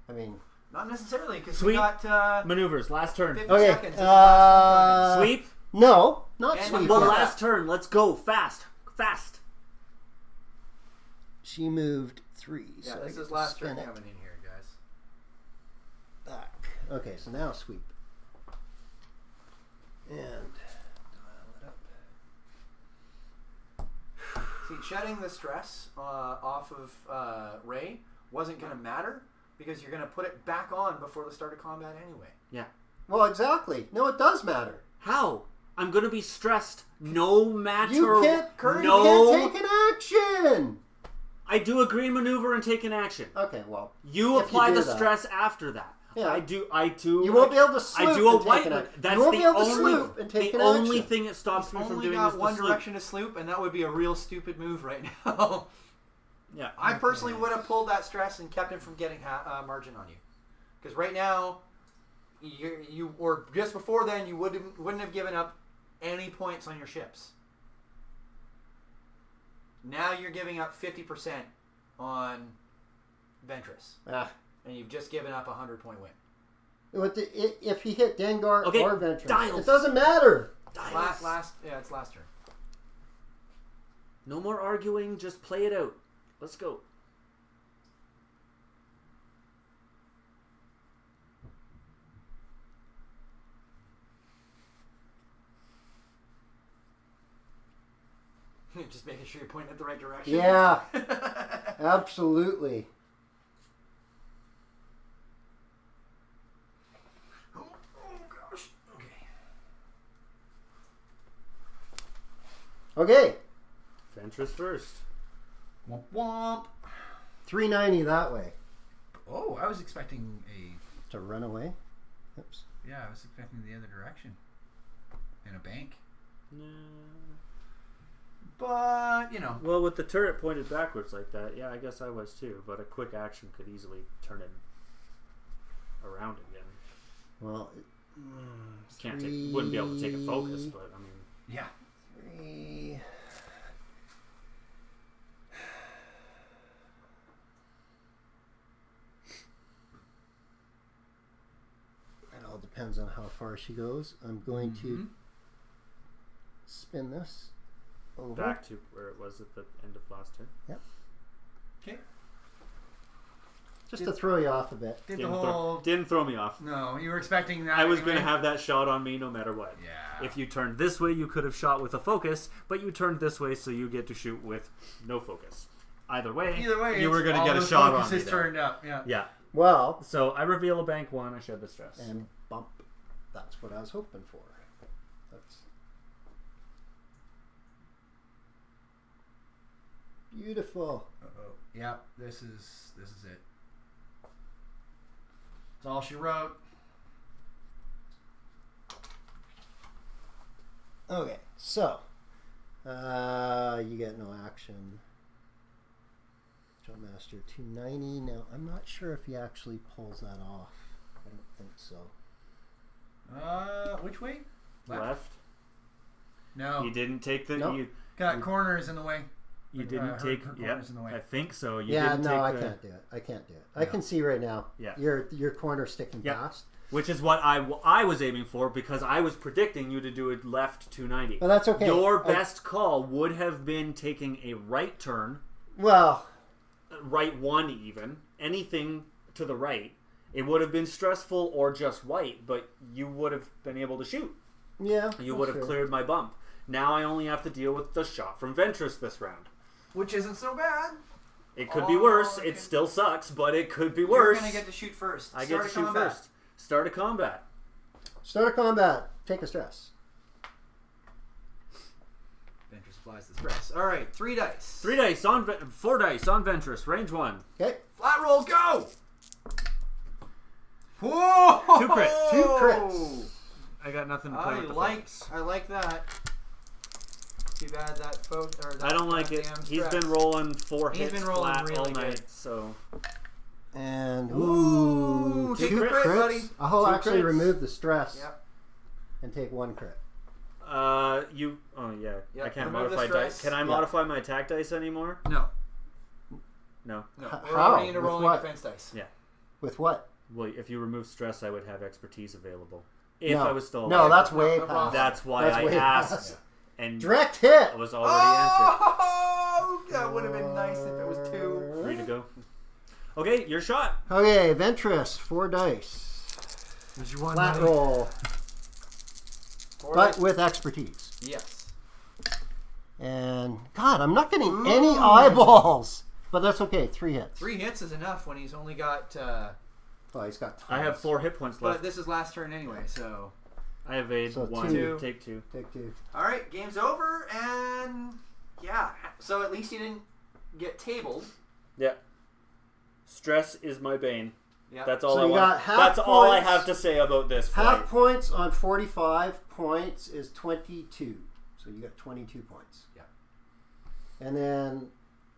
I mean, Not necessarily, because Sweet. we got Maneuvers. Last turn. 50 okay. seconds. This is the last turn. Sweep. No, not And sweep. Well, Yeah. last turn. Let's go. Fast. Fast. She moved 3. Yeah, so I this get is to last spin turn it coming in here, guys. back. Okay, so now sweep. And dial it up. See, shedding the stress off of Ray wasn't going to matter because you're going to put it back on before the start of combat anyway. Yeah. Well, exactly. No, it does matter. How? I'm gonna be stressed no matter. You can't take an action. I do agree maneuver and take an action. Okay, well, You if apply you do the that. stress after that. Yeah. I do. You won't be able to sloop I do a and take white. an action. That's You won't the be able to only. sloop and take the an only action. thing that stops me from Only doing got this. one the sloop. direction to sloop, and that would be a real stupid move right now. Yeah. I personally would have pulled that stress and kept him from getting margin on you, because right now, you or just before then, you wouldn't have given up any points on your ships. Now you're giving up 50% on Ventress, and you've just given up a 100-point win. If he hit Dengar Okay, or Ventress, dials. it doesn't matter. It's last turn. No more arguing. Just play it out. Let's go. Just making sure you're pointing at the right direction. Yeah, absolutely. Oh gosh. Okay. Okay, Ventress first. Womp womp. 390 that way. Oh, I was expecting a. To run away. Oops. Yeah, I was expecting the other direction. In a bank. But, you know. Well, with the turret pointed backwards like that, yeah, I guess I was too. But a quick action could easily turn it around again. Well, Wouldn't be able to take a focus, but I mean. Yeah. 3. It all depends on how far she goes. I'm going to spin this over. Back to where it was at the end of last turn. Okay. Just to throw you off a bit. Didn't throw me off. No, you were expecting that. I was anyway. going to have that shot on me no matter what. Yeah. If you turned this way, you could have shot with a focus, but you turned this way, so you get to shoot with no focus. Either way, you were going to get a shot on me. Is turned up. Yeah. Yeah. Well, So I reveal a bank 1. I shed the stress. and bump. That's what I was hoping for. That's Beautiful. Uh-oh. Yep, this is it. That's all she wrote. Okay, so you get no action. Jumpmaster 290. Now I'm not sure if he actually pulls that off. I don't think so. Which way? Left. No. You didn't take the. Nope. Got corners in the way. You didn't take. her Yeah, corners in the way. I think so. You Yeah, didn't no, take I the, can't do it. I can't do it. I can see right now. Yeah. Your corner sticking Yeah. past. Which is what I was aiming for because I was predicting you to do a left 290. Well, that's okay. Your best call would have been taking a right turn, Well, right one even, anything to the right. It would have been stressful or just white, but you would have been able to shoot. yeah. You would have cleared my bump. Now I only have to deal with the shot from Ventress this round. Which isn't so bad. It could be worse. It still sucks, but it could be worse. You're going to get to shoot first. I get to shoot first. Start a combat. Start a combat. Take a stress. Ventress applies the stress. All right, 3 dice. 3 dice on 4 dice on Ventress. Range 1. Okay. Flat rolls, go! Whoa! 2 crits. 2 crits. I got nothing to play with the focus. I like that. Too bad that I don't like it. He's been rolling 4 hits flat really all good. night, so And Ooh, 2 2 crits. crit, buddy. I'll 2 actually crits. remove the stress Yep. and take 1 crit. I Yep, can't remove the modify stress. dice. Can I modify my attack dice anymore? No. No. No. H- We're how? only into With rolling what? defense dice. Yeah. With what? Well, if you remove stress, I would have expertise available. If no. I was still alive. No, that's way No, past. That's why That's I way asked, past. and Direct hit. it was already answered. Oh, that would have been nice if it was 2. 3 to go. Okay, your shot. Okay, Ventress, 4 dice. There's your one. Flat roll, 4 but dice. with expertise. Yes. And God, I'm not getting any eyeballs, but that's okay. 3 hits. 3 hits is enough when he's only got. Oh, he's got. I have 4 hit points left. But this is last turn anyway, so. I evade So 1. 2. Take 2. Take 2. All right, game's over, and yeah. So at least you didn't get tabled. Yeah. Stress is my bane. Yeah. That's all So I you want. got half That's all I points. have to say about this fight. Half points on 45 points is 22. So you got 22 points. Yeah. And then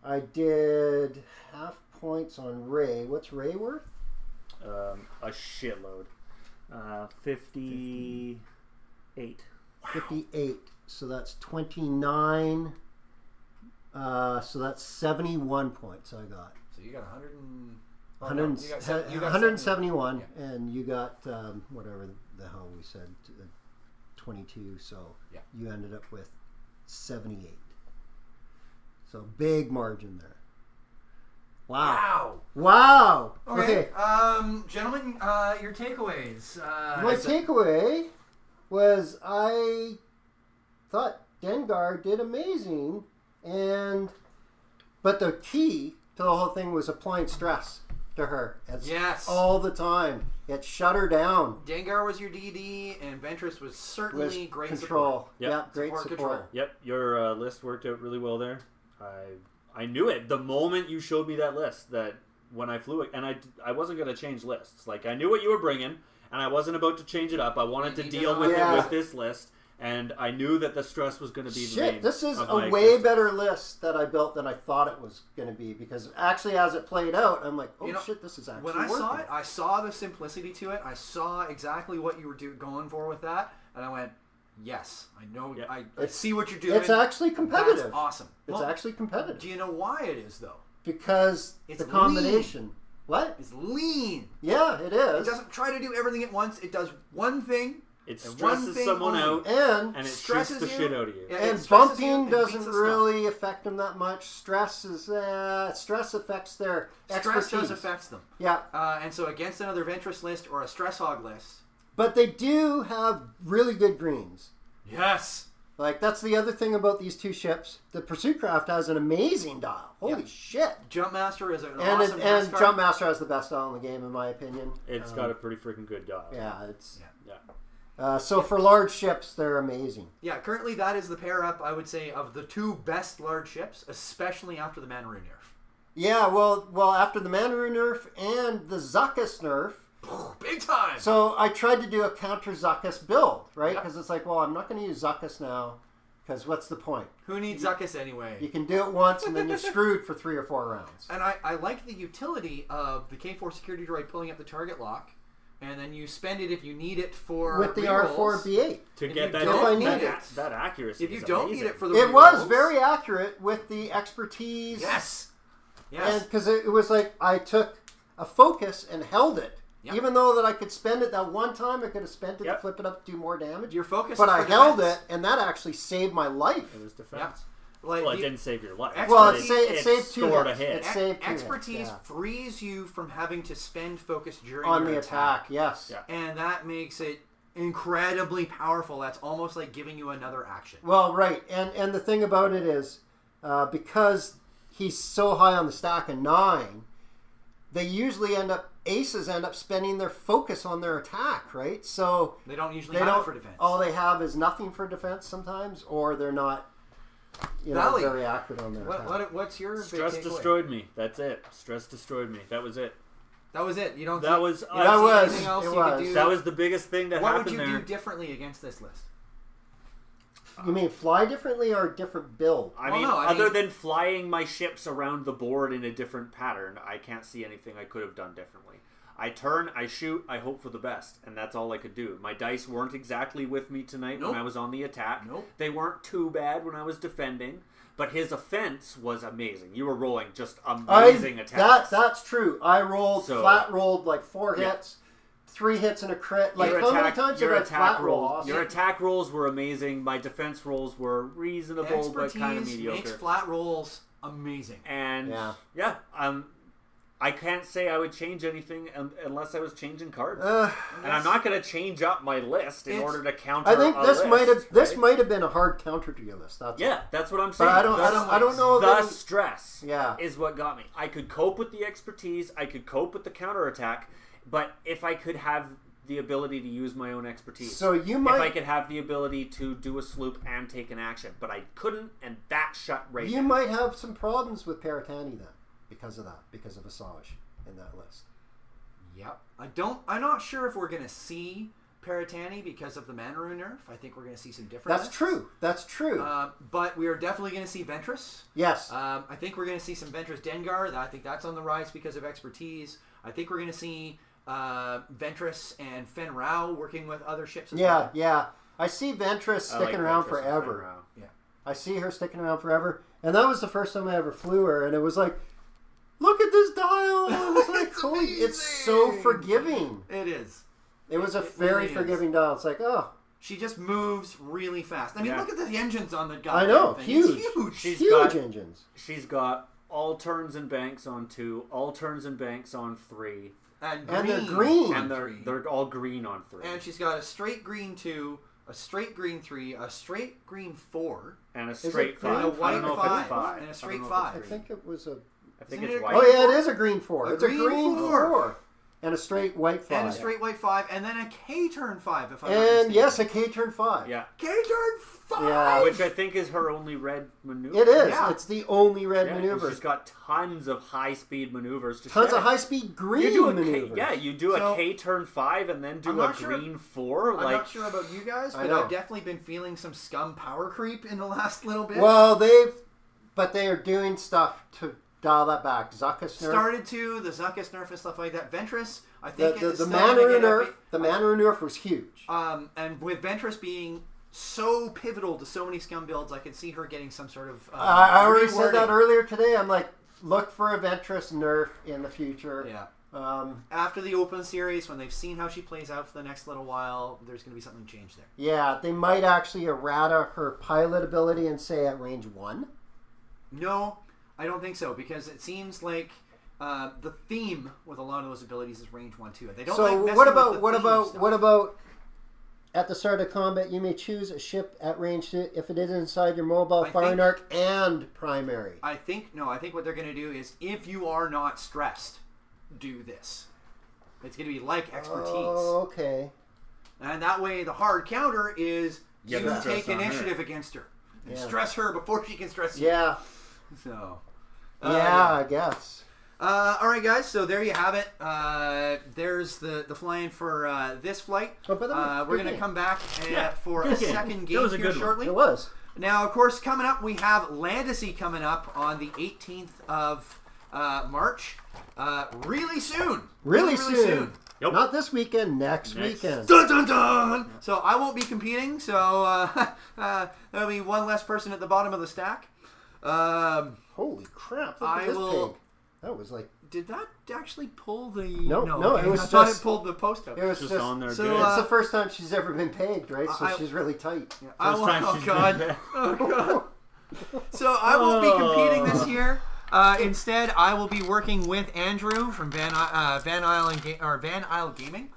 I did half points on Ray. What's Ray worth? A shitload. 58. 58. So that's 29. So that's 71 points I got. So you got 100 and. 171, Yeah. and you got whatever the hell we said, 22. So Yeah. you ended up with 78. So big margin there. Wow! Wow! Okay. Gentlemen, your takeaways. My takeaway was I thought Dengar did amazing, but the key to the whole thing was applying stress to her. Yes. All the time. It shut her down. Dengar was your DD, and Ventress was certainly With great control. Yep. Yeah, great Support support. control. Yep, your list worked out really well there. I knew it the moment you showed me that list, that when I flew it, and I wasn't going to change lists. Like, I knew what you were bringing, and I wasn't about to change it up. I wanted to deal with it with this list, and I knew that the stress was going to be the main This is of a my way existence. better list that I built than I thought it was going to be, because actually as it played out, I'm like, oh shit, this is actually When I saw working. it, I saw the simplicity to it. I saw exactly what you were going for with that, and I went, yes, I know. Yep. I see what you're doing. It's actually competitive. That's awesome. It's Well, actually competitive. Do you know why it is, though? Because It's the combination. What? It's lean. Yeah, it It is. doesn't try to do everything at once. It does one thing. It and stresses one thing someone only. out, And and it stresses shoots the you. shit out of you. Yeah, and it stresses you bumping and beats doesn't the stuff. really affect them that much. Stress affects their expertise. Stress does affect them. Yeah, And so against another Ventress list or a Stress Hog list. but they do have really good greens. Yes. Like, that's the other thing about these two ships. The Pursuit Craft has an amazing dial. Holy shit. Jumpmaster is an And awesome and NASCAR. Jumpmaster has the best dial in the game, in my opinion. It's got a pretty freaking good dial. Yeah, it's... Yeah. So for large ships, they're amazing. Yeah, currently that is the pair up, I would say, of the 2 best large ships, especially after the Mandarin nerf. Yeah, well, after the Mandarin nerf and the Zuckuss nerf. Big time! So I tried to do a counter Zuckuss build, right? Yep. Because it's like, well, I'm not going to use Zuckuss now, because what's the point? Who needs Zuckuss anyway? You can do it once, and then you're screwed for 3 or 4 rounds. And I like the utility of the K4 Security Droid pulling up the target lock, and then you spend it if you need it for With the rerolls. R4B8. To If get you that, don't need that accuracy. If you is don't amazing. need it for the It rerolls, was very accurate with the expertise. Yes. And Yes. because it was like I took a focus and held it. Yep. Even though that I could spend it that one time, I could have spent it Yep. to flip it up to do more damage. Your focus But is I for held defense. it, and that actually saved my life. It was defense. Yep. Like Well, it the- didn't save your life. Well, Expertise- it saved 2 scored hits. a hit. It saved 2 expertise hits, yeah. frees you from having to spend focus during On your the attack. Yes. Yeah. and that makes it incredibly powerful. That's almost like giving you another action. Well, right, and the thing about it is, because he's so high on the stack of 9, they usually aces end up spending their focus on their attack, right? So They don't usually they have don't. it for defense. All they have is nothing for defense sometimes, or they're not, Valley. very accurate on their attack. What's your big Stress takeaway? destroyed me. That's it. Stress destroyed me. That was it. That was it. You don't. That see, was- you that don't see was- anything else it you was. could do. That was the biggest thing that What would happened you there. do differently against this list? You mean fly differently or different build? I Well, mean, no, I other mean- than flying my ships around the board in a different pattern, I can't see anything I could have done differently. I turn, I shoot, I hope for the best, and that's all I could do. My dice weren't exactly with me tonight Nope. when I was on the attack. Nope. They weren't too bad when I was defending, but his offense was amazing. You were rolling just amazing attacks. That's true. I rolled So- flat rolled like 4 Yeah. hits, 3 hits and a crit. Like your how many attack, times your did I attack flat roll? rolls, your attack rolls were amazing. My defense rolls were reasonable but Expertise kind of mediocre. makes flat rolls amazing. And Yeah. I can't say I would change anything unless I was changing cards. Uh, And I'm not going to change up my list in It's- order to counter. I think a this list, might right? have been a hard counter to your list. That's Yeah, that's what I'm But saying. I don't know. The that stress Yeah. is what got me. I could cope with the expertise. I could cope with the counterattack. But if I could have the ability to use my own expertise, So you if I might could have the ability to do a sloop and take an action, but I couldn't, and that shut right you down. might have some problems with Paratani then because of that, because of Asajj in that list. Yep. I'm not sure if we're gonna see Paratani because of the Mandarin nerf. I think we're gonna see some different. That's true. That's true. But we are definitely gonna see Ventress. Yes. I think we're gonna see some Ventress Dengar. I think that's on the rise because of expertise. I think we're gonna see Ventress and Fen Rao working with other ships as well. Yeah. I see Ventress I like sticking around Ventress and forever. Fenrir. Yeah. I see her sticking around forever. And that was the first time I ever flew her, and it was like, look at this dial. I was like, It's holy, it's so amazing. forgiving. It is. It was a It very really is. forgiving dial. It's like, oh, She just moves really fast. I mean, Yeah. look at the engines on the I goddamn know, thing. huge. It's huge. She's huge got- engines. She's got all turns and banks on 2, all turns and banks on 3, And they're green. and three. they're all green on 3, And she's got a straight green 2, a straight green 3, a straight green 4, and a it straight green? 5. And a white I don't know if 5, it's 5. and a I straight don't know if 5. I it's think it was a... I think Isn't it's it a white. Oh, green yeah, it four? is a green 4. A It's a green green four. 4. And a straight white 5. and a straight white 5, and then a K turn 5, if I'm not And mistaken. yes, a K turn 5. Yeah, K turn 5! Yeah. which I think is her only red maneuver. It is. Yeah. It's the only red Yeah, and maneuver. she's got tons of high-speed maneuvers to Tons shed. of high-speed green You do a maneuvers. K, yeah, you do So- a K turn 5 and then I'm do a not sure- green 4. I'm Like, not sure about you guys, I but know. I've definitely been feeling some scum power creep in the last little bit. Well, but they are doing stuff to dial that back. Zuckuss nerf. Started to, the Zuckuss nerf and stuff like that. Ventress, I The think it's the still gonna Mandarin get nerf. a- The Mandarin nerf was huge. And with Ventress being so pivotal to so many scum builds, I could see her getting some sort of. I already said that rewording. earlier today. I'm like, look for a Ventress nerf in the future. Yeah. Um, After the open series, when they've seen how she plays out for the next little while, there's going to be something changed there. yeah, they might actually errata her pilot ability and say at range 1. No, I don't think so, because it seems like the theme with a lot of those abilities is range 1 too. They don't So like messing what with about the what theme about stuff. what about at the start of combat you may choose a ship at range 2 if it is inside your mobile I firing think- arc and primary. I think what they're going to do is, if you are not stressed, do this. It's going to be like expertise. Oh, okay. And that way the hard counter is Get you the stress take on her. initiative against her. And Yeah. stress her before she can stress you. Yeah. So. Yeah, I guess. All right, guys. So there you have it. There's the flying for this flight. Oh, by the way, We're good going to game. come back for a good game. second That game was a here good one. shortly. It was. Now, of course, coming up, we have LANtasy coming up on the 18th of March. Really soon. Really soon. Yep. Not this weekend, next weekend. Dun dun dun! So I won't be competing, so there'll be one less person at the bottom of the stack. Holy crap. Look I at this will- pig. That was like... Did that actually pull the... No, okay. it was I thought just- it pulled the post up. It was Just on there. So, good. It's the first time she's ever been pegged, right? So I- she's really tight. I won't, time oh she's god. been- Oh god. So I won't be competing this year. Instead, I will be working with Andrew from Van Isle Gaming.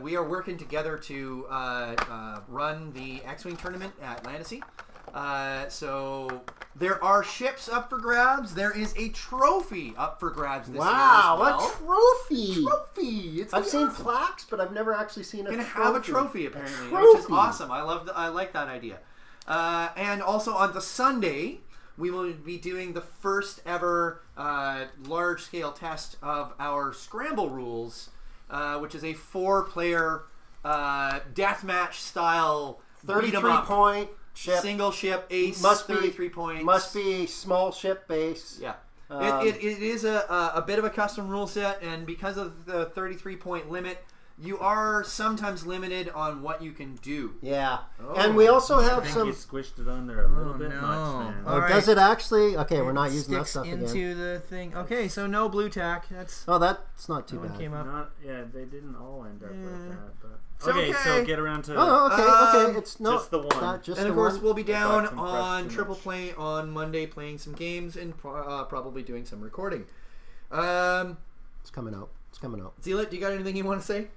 We are working together to run the X-Wing tournament at LANtasy. So there are ships up for grabs. There is a trophy up for grabs this Wow, year as well. a trophy! Trophy! It's I've seen awesome. plaques, but I've never actually seen a Gonna trophy. have a trophy apparently, A which is trophy. awesome. I like that idea. And also on the Sunday, we will be doing the first ever large scale test of our scramble rules, which is a 4-player deathmatch style 33-point ship. single ship ace. Must be 33 points. Must be small ship base. Yeah. Um, It is a bit of a custom rule set, and because of the 33-point limit, you are sometimes limited on what you can do. Yeah. Oh. And we also I have think some... you squished it on there a little Oh, bit no. much, man. Oh, All right. does it actually? Okay, we're not It using that sticks stuff into again. the thing. Okay, so no blue tack. That's Oh, that's not too that one bad. came up. Not, yeah, they didn't all end up like that. But It's okay, okay. so get around to Oh, okay. It's not just the one. Not just And the of course, one. we'll be down compressed on too Triple much. Play on Monday playing some games and probably doing some recording. It's coming out. It's coming out. Zeellott, do you got anything you want to say?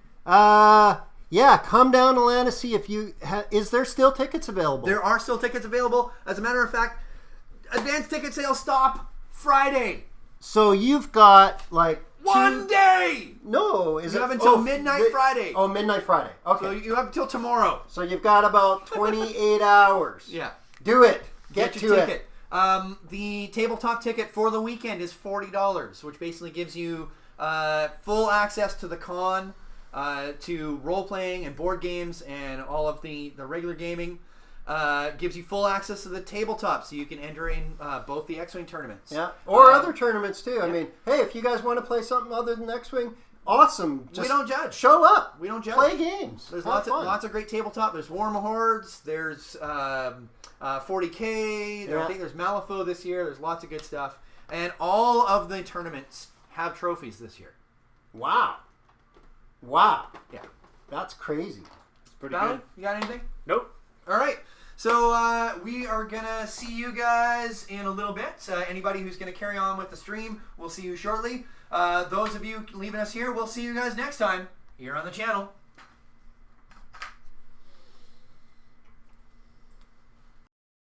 Yeah, come down to LANtasy if you... is there still tickets available? There are still tickets available. As a matter of fact, advanced ticket sales stop Friday. So you've got, like... One day! No, is You it... have until midnight Friday. Oh, midnight Friday. Okay. So you have until tomorrow. So you've got about 28 hours. Yeah. Do it. Get your to ticket. The tabletop ticket for the weekend is $40, which basically gives you full access to the con, to role-playing and board games and all of the regular gaming. Gives you full access to the tabletop, so you can enter in both the X-Wing tournaments. Yeah. Or other tournaments, too. I mean, hey, if you guys want to play something other than X-Wing, awesome. Just We don't judge. show up. We don't judge. Play games. There's Have fun. lots of great tabletop. There's War Hordes. There's 40K. Yeah. I think there's Malifaux this year. There's lots of good stuff. And all of the tournaments have trophies this year. Wow. Wow. Yeah. That's crazy. It's pretty Bali, good. you got anything? Nope. All right. So we are going to see you guys in a little bit. Anybody who's going to carry on with the stream, we'll see you shortly. Those of you leaving us here, we'll see you guys next time here on the channel.